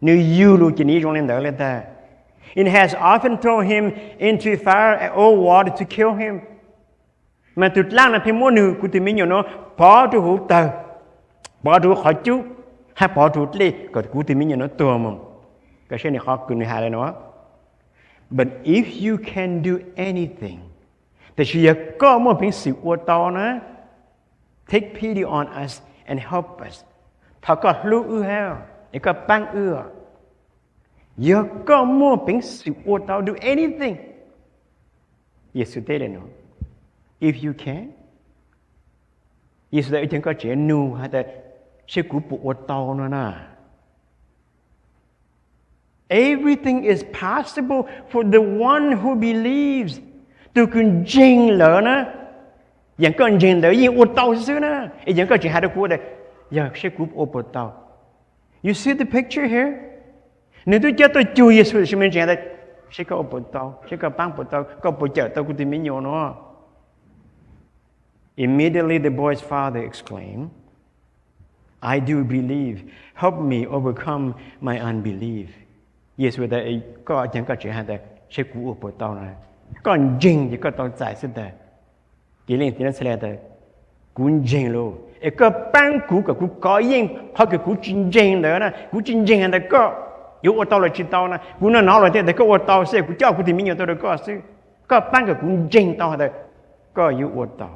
นี่อยู่รู้จีนี้ตรงนั้นเด้อเลยแต่ It has often thrown him into fire or water to kill him มาตุดล่างนะพี่มนูกูที่มีอยู่เนาะพอตัวหูเตอพอตัวขอจุให้พอตัวเล็กก็กูที่มีอยู่เนาะตัวมึงก็เช่นนี้เขาคุณหาเลยเนาะBut if you can do anything แต่ชีวิตก็มั่วเป็นสิ่งอวดต่อนะ Take pity on us and help us ถ้าก็รู้แล้วไอ้ก็ปังเยอะก็มั่วเป็นสิ่งอวดต่อ do anything เยซูเต้เลยเนาะ If you can เยซูได้ถึงก็เจนูฮะแต่เชื่อกูปวดต่อนะ Everything is possible for the one who believes ตัวคุณจริงเหรอนะอย่างก็จริงเหรอยิ่งอดเตาซื่อนะไอ้อย่างก็จะหาได้กูได้อยากเชื่อกูอดเตา You see the picture here นี่ตัวเจ้าตัวจูเยซูใช่ไหมจริงได้เชื่อก็อดเตาเชื่อก็ปังอดเตาก็ปวดเจ้าตัวกูที่ไม่ยอมเนาะ Immediately the boy's father exclaimed I do believe help me overcome my unbeliefเยซูได้ก็ยังก็จะหาได้เชื่อกูอดเตานะก็จริงที่ก็ต้องจ่ายสุดแต่กี่เรื่องที่นั่นแสดงแต่กูจริงเลยไอ้ก็ปังกูกับกูก็ยิ่งเพราะกูจริงเลยนะกูจริงแต่ก็อยู่อดต่อเลยจิตต่อนะกูน่ะน้อยเลยแต่ก็อดต่อเสียกูเจ้ากูที่มีอยู่ตัวเดียวก็ซื้อก็ปังกับกูจริงต่อแต่ก็อยู่อดต่อ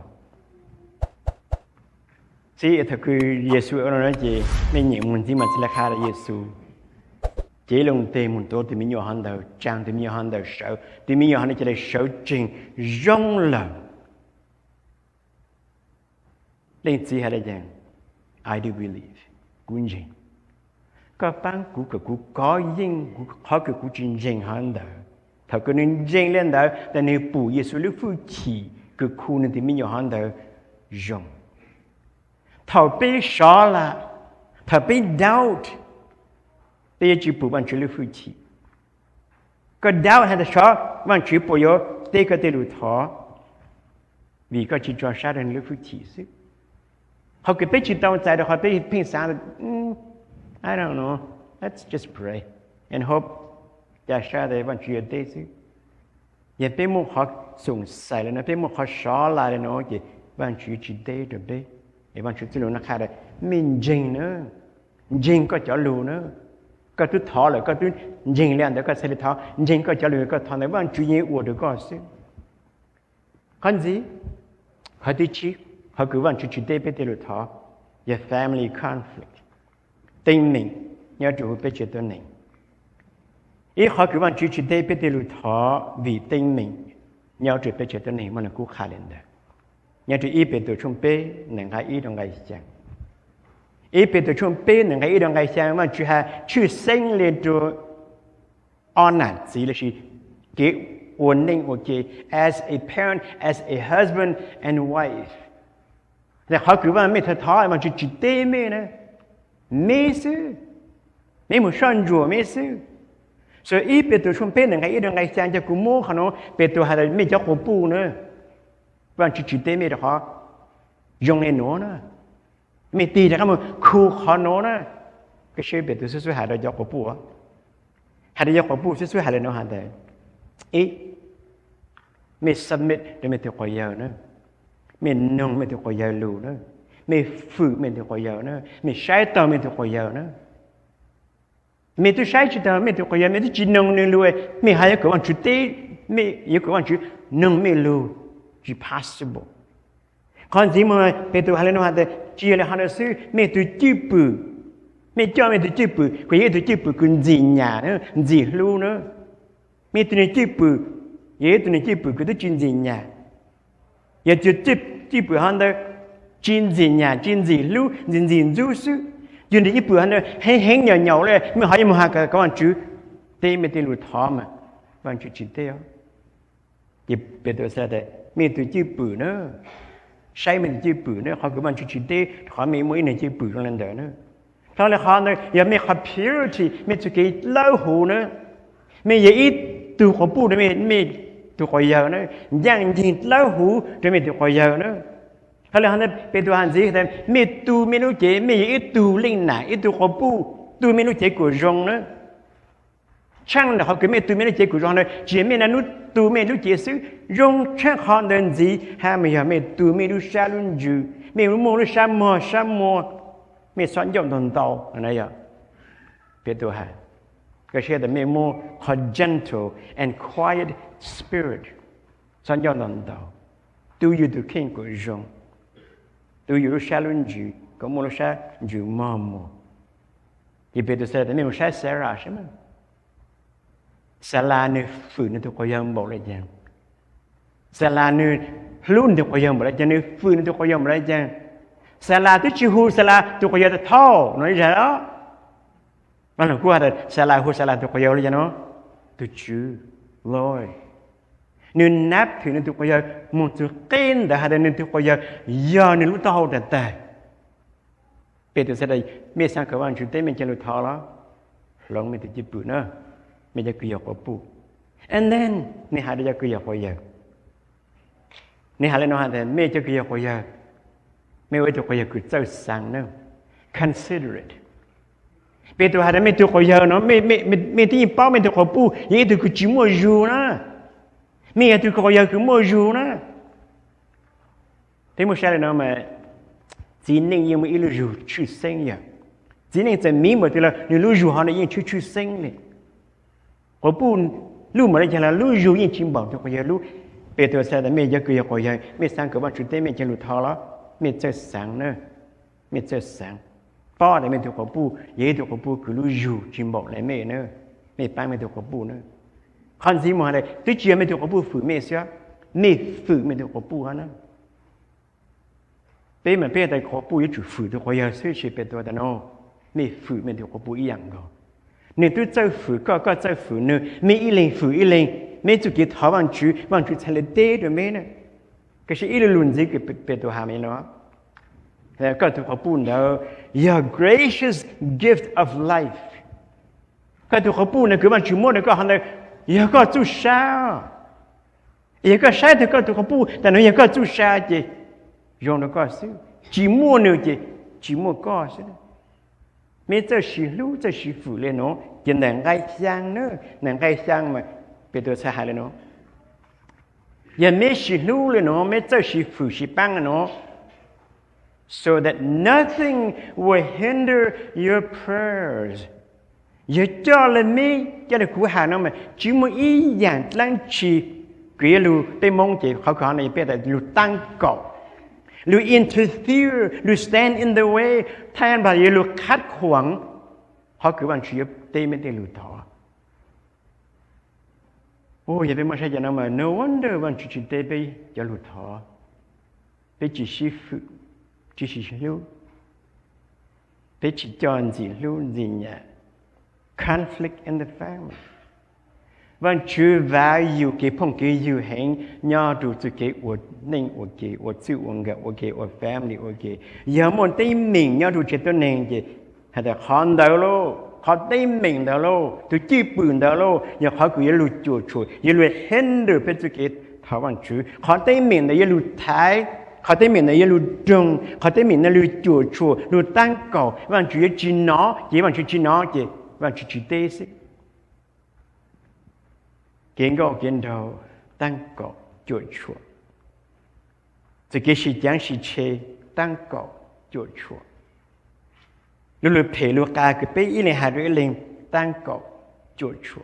สิถ้าคือเยซูเอาหน้าจีไม่หยิบมันที่มันสิราคาเยซูChỉ lòng tê muốn tôi thì mình nhỏ hơn đầu trang thì mình nhỏ hơn đầu sợ thì mình nhỏ hơn chỉ là sợ trình rong lời lên gì hay là gì I do believe cũng gì các bạn cũng có những họ cũng trình hơn đầu thật cái nên trình lên đầuแต่ในปู่เยซูลูกผู้ขี่คือคู่นั้นที่mình nhỏ hơn đầu rong thầu bị sợ là thầu bị doubt Bây giờ chỉ phụ bạn chỉ lưu phu chi. Có đau hay là sợ bạn chỉ phụ yo tê cái tê lưu thọ. Vì có chỉ cho sát đến lưu phu chi chứ. Họ cứ biết chỉ tao tại đó họ biết pin sáng I don't know. Let's just pray and hope that sát để bạn chỉ tê chứ. Giờ biết một họ sùng sai là nó biết một họ sợ lại nó gì bạn chỉ tê được bé. Để bạn chỉ lưu nó khai đấy. Mình jing nữa. Jing có chỗ lưu nữa. Có tôi thọ lại có tôi dình lên để có sẽ thọ dình có trả lời có thọ này bạn chú ý của được có sự còn gì họ đi chi họ cứ bạn chú để biết được thọ your family conflict tình mình nhớ chủ biết chuyệnตัวnày ý họ cứ bạn chú để biết được thọ vì tình mình nhớ chủ biết chuyệnตัวnày mà là cú khai lên đó nhớ chủ ý biết được trong bé nên hay ý trong ngày chẳng ý biết được trong bé nên cái ý trong ngày sáng mà chú sinh lên cho honor chỉ là gì cái ổn định ok as a parent as a husband and wife là họ cứ vào mấy thằng thọ mà chú chỉ tê mê nè mê sư mê một son rùa mê sư so ý biết được trong bé nên cái ý trong ngày sáng cho cô mua họ nó biết được hay là mấy cháu của bù nữa và chú chỉ tê mê được họ dùng lên nó nữaไม่ตีนะครับมันคู่ขอโน้นะก็ช่วยเบ็ดตัวช่วยหาได้ยกกับปู่หาได้ยกกับปู่ช่วยหาได้น้องหาได้ไม่สมิธไม่ถือขอยาวนะไม่นงไม่ถือขอยาวลูนะไม่ฝืนไม่ถือขอยาวนะไม่ใช้ต่อไม่ถือขอยาวนะไม่ตัวใช้จิตต่อไม่ถือขอยาวไม่ตัวจีนงนึงรวยไม่หายกับวันจุดเต้ไม่ยกกับวันจุดนงไม่รู้จี possible còn gì mà bây giờ hai nó chỉ là hai nó sư mấy tụi chữ bự mấy cho mấy tụi chữ bự cái tụi chữ bự còn gì nhà nữa gì luôn nữa mấy tụi chữ bự cái tụi chữ bự cái tụi chuyện gì nhà giờ chữ bự hai nó chuyện gì nhà chuyện gì luôn chuyện gì du sư chuyện gì bự hai nó hén nhỏ nhỏเลยไม่หายมาหากับวันจุเต้ไม่เต้รู้ท้อมาวันจุจิตเต้giờ bây giờ sẽ thế mấy tụi chữ bự nữaใช้มันจีบเนี่ยเขาคือมันชุดเดเขาไม่มือในจีบตรงนั้นเด้อเนี่ยถ้าเลยเขาเนี่ยยังไม่ขับ purity ไม่จะกี่เล่าหูเนี่ยไม่ยังอี tu ko pu de me tu ko ya ne yang jin lau hu de me tu ko ya ne ha le han pe tu han zi de me tu me nu je me i tu ling na i tu ko pu tu me nu je ko jong ne chang de ha ke me tu me nu je ko jong ne je me na nu tu me nu je su jong chang han den zi ha me ya me tu me nu sha lun ju me mo lu sha mo me son yong don tao na ya pe tu haก็เชื่อแต่มี more gentle and quiet spirit สัญญาณนั้นดาวดูอยู่ดูเข่งกุจงดูอยู่รู้ชาลุนจูก็มูรู้ชาจูมาโมที่เป็นตัวเสด็จไม่รู้ชาเสราใช่ไหมสลาเนี่ยฝืนในตัวก็ยังบอกเลยจังสลาเนี่ยลุ่นตัวก็ยังบอกเลยจังเนี่ยฝืนในตัวก็ยังบอกเลยจังสลาที่ชิฮูสลาตัวก็ยังจะท่อน้อยจังอ๋อมันก็ว่าแต่สลาหูสลาตัวก็ยังเลยจังเนาะตัวจูลอยนึกนับถึงตัวก็ยังมุดตัวเก่งแต่หาแต่นึกตัวก็ยังยาวนึกรู้ตัวแต่เป็นตัวเสด็จไม่สังเกตว่าจุดเต็มเป็นจะรู้ท่อแล้วลองไม่ติดจีบปูนะไม่จะเกี่ยวกับปู and then นี่หาได้จะเกี่ยวกับยังนี่หาเลยน้องหาแต่ไม่จะเกี่ยวกับยังไม่ว่าจะเกี่ยวกับเจ้าสังเนาะ consider it เป็นตัวหาแต่ไม่ตัวกับยังเนาะไม่ที่เป้าไม่ตัวกับปูยังตัวกับจิมัวจูนะไม่ตัวกับยังคือมัวจูนะที่มุชาเลยน้องมาจีนนี่ยังไม่รู้จูชื่อเสียงอย่างจีนนี่จะมีหมดที่เรา你รู้จูหาเนี่ยยังชื่อเสียงเลย我不路没人讲了，路有人进宝就可以路，别多说的没一个月可以，没三个万出对面就路套了，没这三呢，没这三，包的没多个布，也多个布个路有进宝来没呢，没办没多个布呢，看什么嘞？对只没多个布付没些，没付没多个布哈呢，别们别的个布一直付都可以，所以是别多的喏，没付没多个布一样的。你对政府个政府呢，每一零付一零，每就给台湾区才来对的没呢？可是一轮子给别多还没呢。个都不呢 ，Your gracious gift of life。个都不呢，给我全部那个还呢，一个做啥？一个啥的个都不，但是一个做啥的，用那个是，寂寞呢的，寂寞个是的。ไม่เจ้าชีรู้เจ้าชีฝูเลยเนาะจะหนังไก่ช่างเนอะหนังไก่ช่างมาเป็นตัวสหายเลยเนาะอย่าไม่ชีรู้เลยเนาะไม่เจ้าชีฝูชีปังเนาะ so that nothing will hinder your prayers อย่าจ่อเลยไม่จะได้คู่หาเนาะมันจิมอีอย่างตั้งชีเกลียรู้ได้มองเจเขาขอในเป็นแต่รู้ตั้งเก่าหรือ interfere หรือ stand in the way แทนบาลีหรือขัดขวางเขาคือวันชีพเต้ไม่ได้หลุดถอโอ้ยเป็นไม่ใช่จะนำมา no wonder วันชีพเต้ไปจะหลุดถอไปจีชีฟจีชีลูไปจีจอนจีลูจีเนี่ย conflict in the familyวันชื่อ value เกี่ยวกับเกี่ยวแห่งยอดดูจะเกี่ยวกับนิ่งโอเคว่าชื่อองค์โอเคว่า family โอเคอย่ามันได้มิ่งยอดดูเจตนาเกี่ยแต่ขอนเดาโลเขาได้มิ่งเดาโลตัวจีปืนเดาโลอย่าเขาคืออย่าหลุดจู่ช่วยอย่าหลุดเห็นเดือเป็นจะเกี่ยวถ้าวันชื่อเขาได้มิ่งแต่อย่าหลุดท้ายเขาได้มิ่งแต่อย่าหลุดจงเขาได้มิ่งแต่หลุดจู่ช่วยหลุดตั้งเก่าวันชื่อจีนอยี่วันชื่อจีนอเกี่ยวันชื่อจีเตสิ见到见到当个就错，这个是讲是切当个就错，如果陪路家个被一零还是一零当个就错，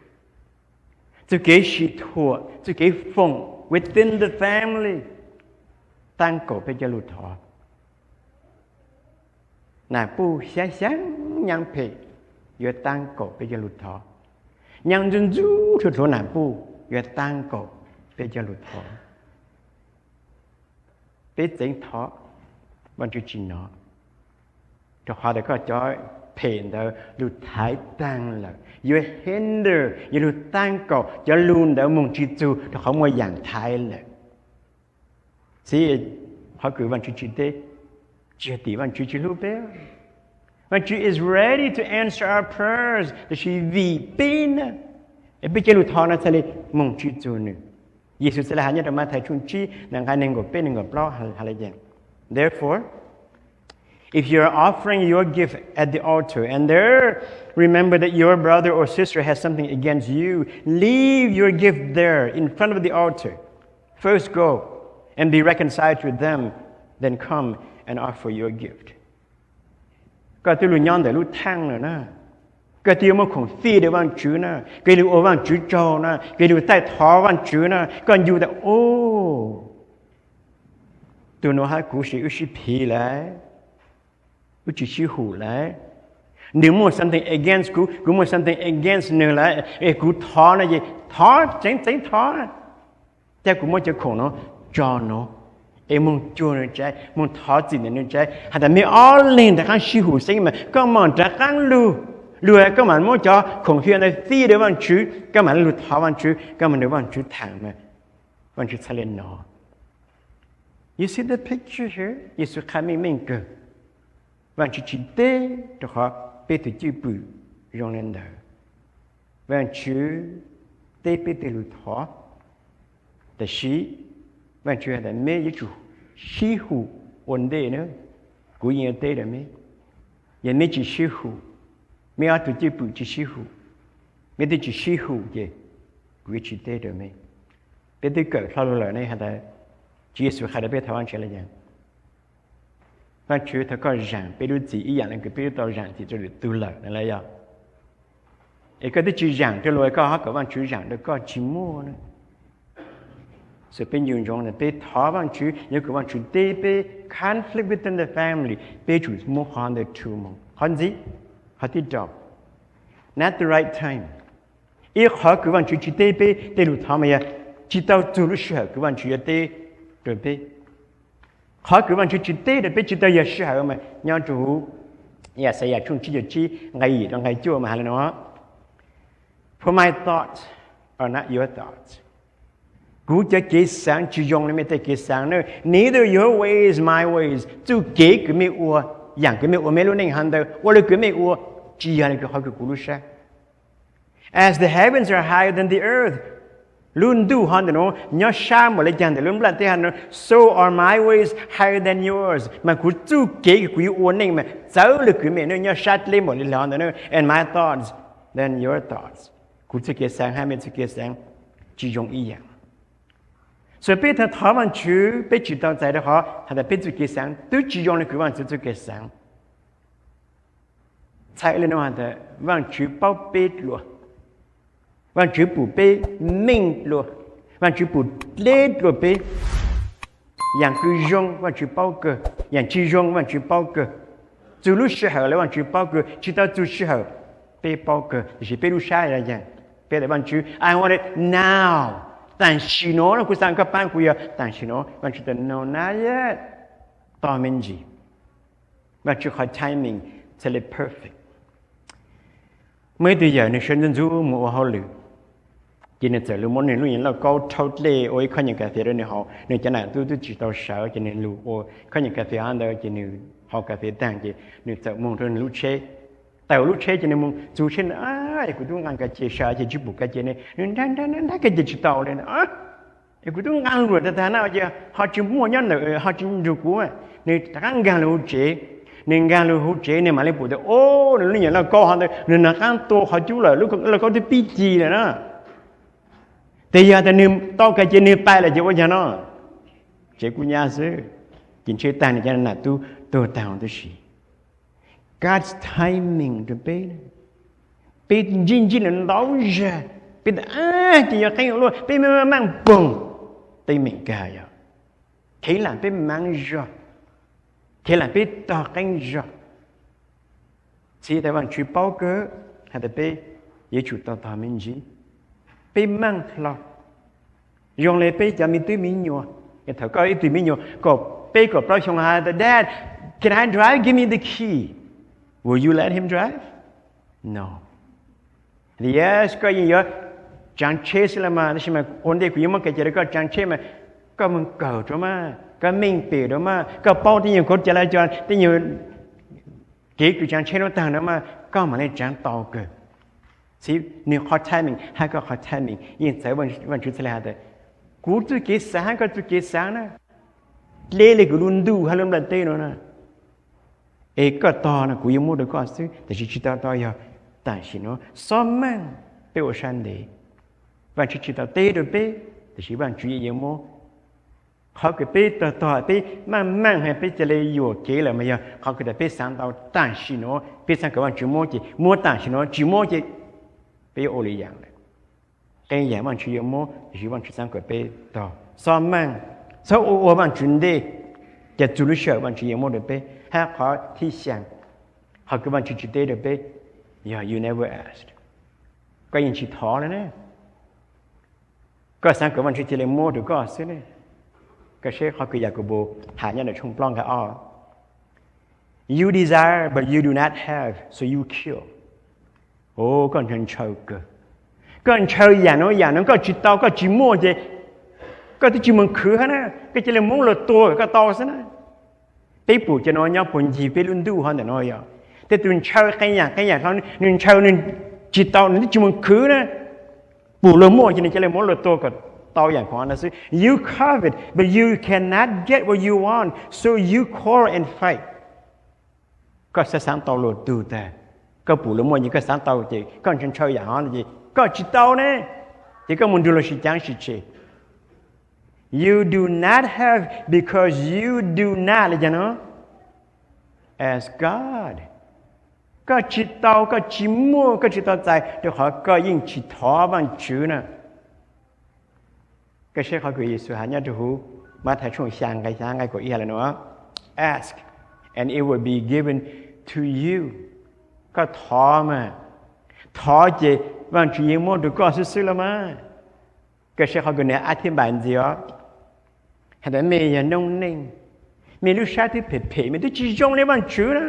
这个是错，这个风 within the family 当个被叫路头，那不想想样陪，要当个被叫路头。ยังจนจู้ทุกหน้าปูอย่าตั้งกบเป็นจะหลุดท้อเป็นเสียงท้อวันจุจินเนาะจะขอแต่ก็จะเพ่นเดอหลุดท้ายตั้งเลยอย่าเห็นเดออย่าหลุดตั้งกบจะลุนเดอมุงจิจูแต่เขามาอย่างท้ายเลยสิเขาคือวันจุจิเตเจติวันจุจิลูเบลWhen she is ready to answer our prayers, that she weeping, e pe ke lu tho na sale mong chi chu nu Yesus sala hanya ma thai chun chi nang ka ning go pe ning go plo hala jen therefore if you are offering your gift at the altar and there remember that your brother or sister has something against you leave your gift there in front of the altar first go and be reconciled to them then come and offer your gift ก็ที่ลุญย้อนแต่ลุทั้งน่ะนะก็ที่มันคงฟีได้วันจื้อนะก็รู้วันจื้อจอนะก็รู้ใต้ท้อวันจื้อนะก็อยู่แต่โอ้ตัวโนหากูสิอุชิพีแล้วอุชิชิหูแล้วnếu muốn something againstกูmuốn something against นึงแล้วกูท้อนะท้อเจ๋งท้อแต่กูมันจะคงเนาะจอเนาะmong chua nó trái mong thọ gì nó trái hay là mấy all lên đã khang siêu hữu sinh mà có mong đã khang lu có mà muốn cho khổng phiên này phi để văn chữ có mà lu thọ văn chữ có mà nếu văn chữ thẳng mà văn chữ sai lên nó you see the picture here Yesu kami mình cơ văn chữ chỉ tê cho họ biết từ chữ bự rong lên đời văn chữ tê biết từ lu thọแต่ชี้วันชื่อแต่เมย์จู่ชีหูวันเดย์เนอะกูยังเตะเลยเมย์ยังไม่จีชีหูไม่เอาตัวจีบุจีชีหูไม่ได้จีชีหูเย่กูจีเตะเลยเมย์เป็นที่เกิดข้าวเลยในฮะแต่จีสุขะได้ไปทวันเชื่อเลยยังวันชื่อถ้าก็รังไปดูจีอีอย่างนึงก็ไปดูตัวรังที่จะดูตัวเลยนั่นแหละยังไอ้ก็ที่จีรังที่รวยก็เขาก็วันชื่อรังแล้วก็จีมั่วนะso เป็นอยู่ตรงนั้นไปท้อวันชื่อยังก็วันชื่อเตะไป conflict within the family ไปจุดมุ่งหาในทูมงฮันจีฮัตติดอก not the right time อีกข้อคือวันชื่อเตะไปเตะลุทำไมจิตเอาจุลุเชื่อคือวันชื่อเตะเดินไปข้อคือวันชื่อเตะเดินไปจิตเอาอย่าเชื่อมาย้อนจูอย่าใส่อย่าชุ่มชี้ชี้ไงต้องไงจู่มาแล้วเนาะ for my thoughts are not your thoughtsกูจะเกสังจียงนี่ไม่ได้เกสังเนอะ neither your ways my ways จู่เกก็ไม่อัวอย่างก็ไม่อัวไม่รู้ในหันเดอว่าเลยก็ไม่อัวจีอะไรก็เขาก็กูรู้ใช่ as the heavens are higher than the earth ลุ่นดูหันเดอเนาะย้อนช้าหมดเลยจังแต่ลุ่นบลัดที่หันเนาะ so are my ways higher than yours มันกูจู่เกก็กูอัวนี่มันเจ้าเลยก็ไม่เนาะย้อนชัดเลยหมดเลยหันเดอ and my thoughts than your thoughts กูจะเกสังให้ไม่จะเกสังจียงอีอย่าง所以被他台湾区被知道在的话，他的被主给上，都只用了个万主给上。才了的话的万主包被落，万主不被命落，万主不累落被，样个用万主包个，样只用万主包个，走路时候了万主包个，知道走时候被包个，就是被路下来样，被的万主 I want it now。但是呢，กูสั่งกับป้านกูอย่า但是呢มันจะ no not yet ต่อมันจีมันจะขอ timing จะเลย perfect เมื่อตัวอย่างในฉันจะรู้มัวเขาหรือกินในเจอหรือมันในรู้อย่างเราก็เท่าเล่โอ้ยข้าอย่างกาแฟในเขาในจะไหนตัวจิตเราเช้าจะในรู้โอ้ข้าอย่างกาแฟอันเดียวจะในเขากาแฟต่างจะในจะมองตัวรู้เชแต่รู้เชจะในมองจูเช่นกูต้องการกับเจชาจะจิบุกกับเจเนี่ยนั่นก็จะจิตเอาเลยนะกูต้องการรู้แต่ท่านเอาจะเขาจิมัวยันเลยเขาจิดูกูเนี่ยตั้งการรู้เจเนี่ยการรู้เจเนี่ยมาเลยพูดโอ้เนี่ยอย่างเราก็หันเลยเนี่ยนักการตัวเขาจูเลยแล้วก็จะปีจีเลยนะแต่ยาแต่เนี่ยต้องกับเจเนี่ยไปเลยจะว่าอย่างนั้นเจกูยาซื้อกินเชื้อตายเนี่ยจะหนักตัวตายของตัวชีGod's timing จะเป็นจริงๆแล้วจะเป็นที่อยากให้รู้เป็นมั่งปุ่งแต่ไม่กล้าอย่าแค่หลังเป็นมั่งจ่อแค่หลังเป็นต่อกันจ่อที่แต่วันชื่อเป้าเกิดให้แต่เป็นยิ่งชุดต่อทำมันจีเป็นมั่งหรอกยองเลยเป็นจะมีตัวมีหนัวไอ้เถอะก็ไอ้ตัวมีหนัวก็เป็นก็ปล่อยชงหาแต่ Dad can I drive give me the key Will you let him drive? No. Yes, ก็ยิ่งเยอะจังเชสละมาใช่ไหมคนเด็กยิ่งมันเกิดจะก็จังเชสมาก็มันเก่าจ้ะมาก็มิ่งเปรี้ยวมาก็เป้าที่ยังคนจราจรที่ยังเกี่ยวกับจังเชสต่างๆนะมาก็มาเล่นจังต่อเกิด See, ni hot timing, ha ka hot timing. Yin sai wan chu tsale ha de. Ku tu ke sa ka tu ke sa na. Le ku lun du ha lum la te no na. E ka ta na ku yimu de ka su, de chi ta ta ya ta shi no. So man pe o shan de. Wan chi ta te de pe, de shi wan chu yimu. เขาก็ไปต่อไปมั่งให้ไปจะเลยอยู่เกลมาอย่าเขาก็จะไปสั่ง到但是呢ไปสั่งกับว่าจุโมจิโม但是呢จุโมจิไปโอลิอย่างเลยกันอย่างว่าจุโมคือว่าจุสั่งกับไปต่อซ้อมมั่งซ้อโอว่าจุนเดจะจุลุเชื่อว่าจุโมเดไปให้เขาที่สั่งเขาก็ว่าจุดเดเดไปอย่า you never asked ก็ยังชิดท้อแล้วนะก็สั่งกับว่าจุจะเลยโมดูก็ซื้อเนี่ยก็เช่เขาคืออยากกูหาเนี่ยในช่วงปล้องกับอ้อ you desire but you do not have so you kill โอ้ก็ฉันเช่าก็ฉันเช่าอย่างนั้นก็จิตเตาก็จิมั่วเจก็ที่จิมันคือฮะนะก็จะเลยมุ่งหลุดตัวก็ต่อซะนะไปปู่จะนอนยังปุ่นจีไปรุ่นดูเขาแต่น้อยอ่ะแต่ตุนเช่าใครอย่างเขานึงเช่านึงจิตเตานี่จิมันคือนะปู่เลยมั่วจะเลยมุ่งหลุดตัวก็ต่ออย่างของนั้นสิ you covet but you cannot get what you want so you quarrel and fight ก็จะสั่งต่อหลุดดูแต่ก็ปู่ละมั่วนี่ก็สั่งต่อจีก็ฉันเช่าอย่างนั้นจีก็จิตเตาเนี่ยจีก็มันดูแลสิจังสิเจ you do not have because you do not เลยจ้ะเนาะ as God ก็จิตเตาก็จิมั่วก็จิตเตาใจเดี๋ยวเขาก็ยิ่งจิตท้อบ้างจื้อนะก็ใช่เขาคือเยซูหาเนี่ยจะหูมาถ่ายช่วงช่างไงก็เอียแล้วเนาะ ask and it will be given to you ก็ท้อมาท้อเจวันที่ยังมั่วดูก็ซื่อๆละมาก็ใช่เขาคือเนี่ยอธิบายเดียวแต่เมียนุ่งนิ่งมีลูกชายที่เผยๆมีที่จีจงในวันจื้อนะ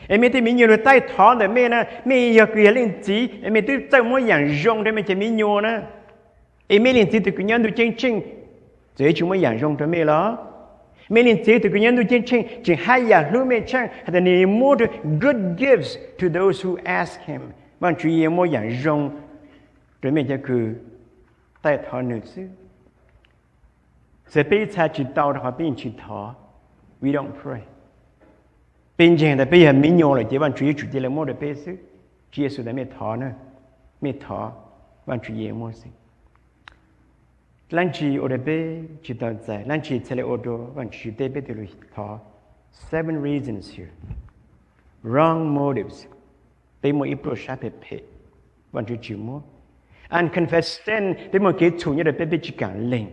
ไอ้เมียที่มีอยู่ในใต้ท้องแต่เมียนะมีอยากเรียนเรื่องจีไอ้เมียที่ใจมั่วอย่างจงได้ไม่จะมีอยู่นะไอ้เมลินจีตุกุญญาดูจริงๆจะจุ่มอย่างจงจะไม่หรอเมลินจีตุกุญญาดูจริงๆจึงให้อยากรู้ไม่ช่างแต่ใน more good gifts to those who ask him บางทียังมั่วอย่างจงจะไม่จะคือใต้ท้องหนึ่งซึ่งจะไปชาจิตเตาถ้าเป็นจิตท้อ we don't pray เป็นจริงแต่ไปยังไม่ยอมเลยที่บางทีจุดที่เรามั่วแต่ไปซึ่งเยซูได้ไม่ท้อนะไม่ท้อบางทียังมั่วสิLanchi odepe chitanzai. Lanchi tele odo vanchi tepe telu tha. 7 reasons here. Wrong motives. Pe mo iprosha pepe. Vanchi chimo. And confess then pe mo ke chunya de pepe chikan leng.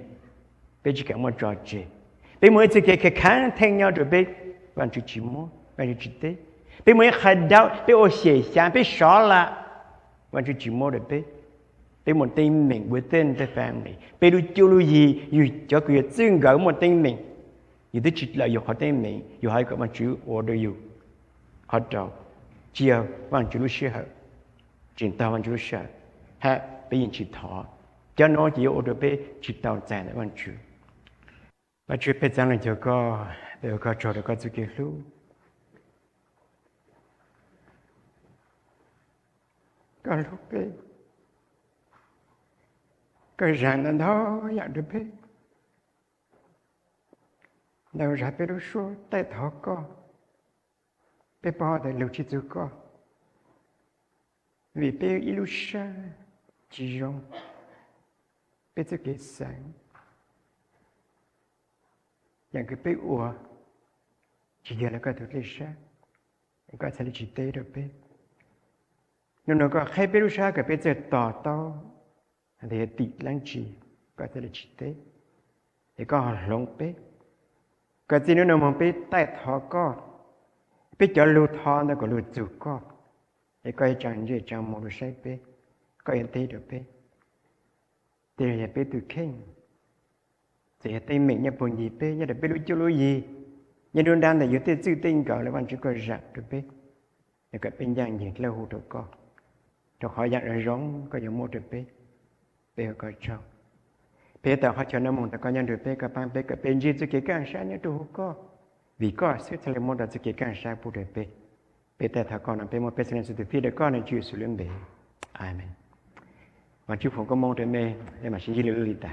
Pe chikan mo jaje. Pe mo te ke kan tengnya de pe vanchi chimo. Vanchi chite. Pe mo khadao pe o xie xian pe shala. Vanchi chimo de peไปหมดตีหมิ่ง within the family ไปดูจูลุยีอยู่จะเกิดซึ่งเกิดหมดตีหมิ่งอยู่ที่จิตเราอยู่เขาตีหมิ่งอยู่ให้กับมันจูออเดอร์อยู่เขาเจ้าเจียววันจูลุเชื่อจิตตาวันจูลุเชื่อฮะไปยินจิตท้อจะน้อยจีออเดอร์ไปจิตตาใจในวันจูวันจูไปจังเลยเจ้าก็เดี๋ยวก็จอดก็จะเกี่ยวรู้ก็ลุกไปcái ràng nó đó dạng được biết đâu ra biết đâu số tay thọ co biết bao để lưu chi tự co vì biết ilusha chỉ dùng biết tự cái sángอย่างcái biết ủa chỉ giờ là cái thực lý sa cái sẽ là chỉ tế được biết nhưng nó có khai biết ilusha cái biết tự tỏ tao để tị lăng trì có thể là chỉ tế để có lông bế có gì nữa mà bế tay thọ có bế cho lưu thọ nó có lưu chủ có để có chẳng gì chẳng một lưu say bế có yên tế được bế để là bế từ kênh để tế mình nhập bồn gì bế nhớ là bế lưu chú lưu gì nhớ đơn đàn là yếu tế chữ tinh gọi là bạn chỉ có rạc được bế để có bên dạng gì lâu hù được có cho khỏi dạng là giống có những một được bế bây giờ cho bây giờ họ cho nó muốn ta có nhận được bây giờ bạn bây giờ bên gì cái càng sáng nhất đủ có vì có sự thay đổi một đoạn cái càng sáng bù được bây giờ ta còn là bây giờ một bên sự thay đổi có nên chịu sự liên hệ. Amen. วันที่ผมก็มองแต่แม่ได้มาชิ้นที่เหลือๆแต่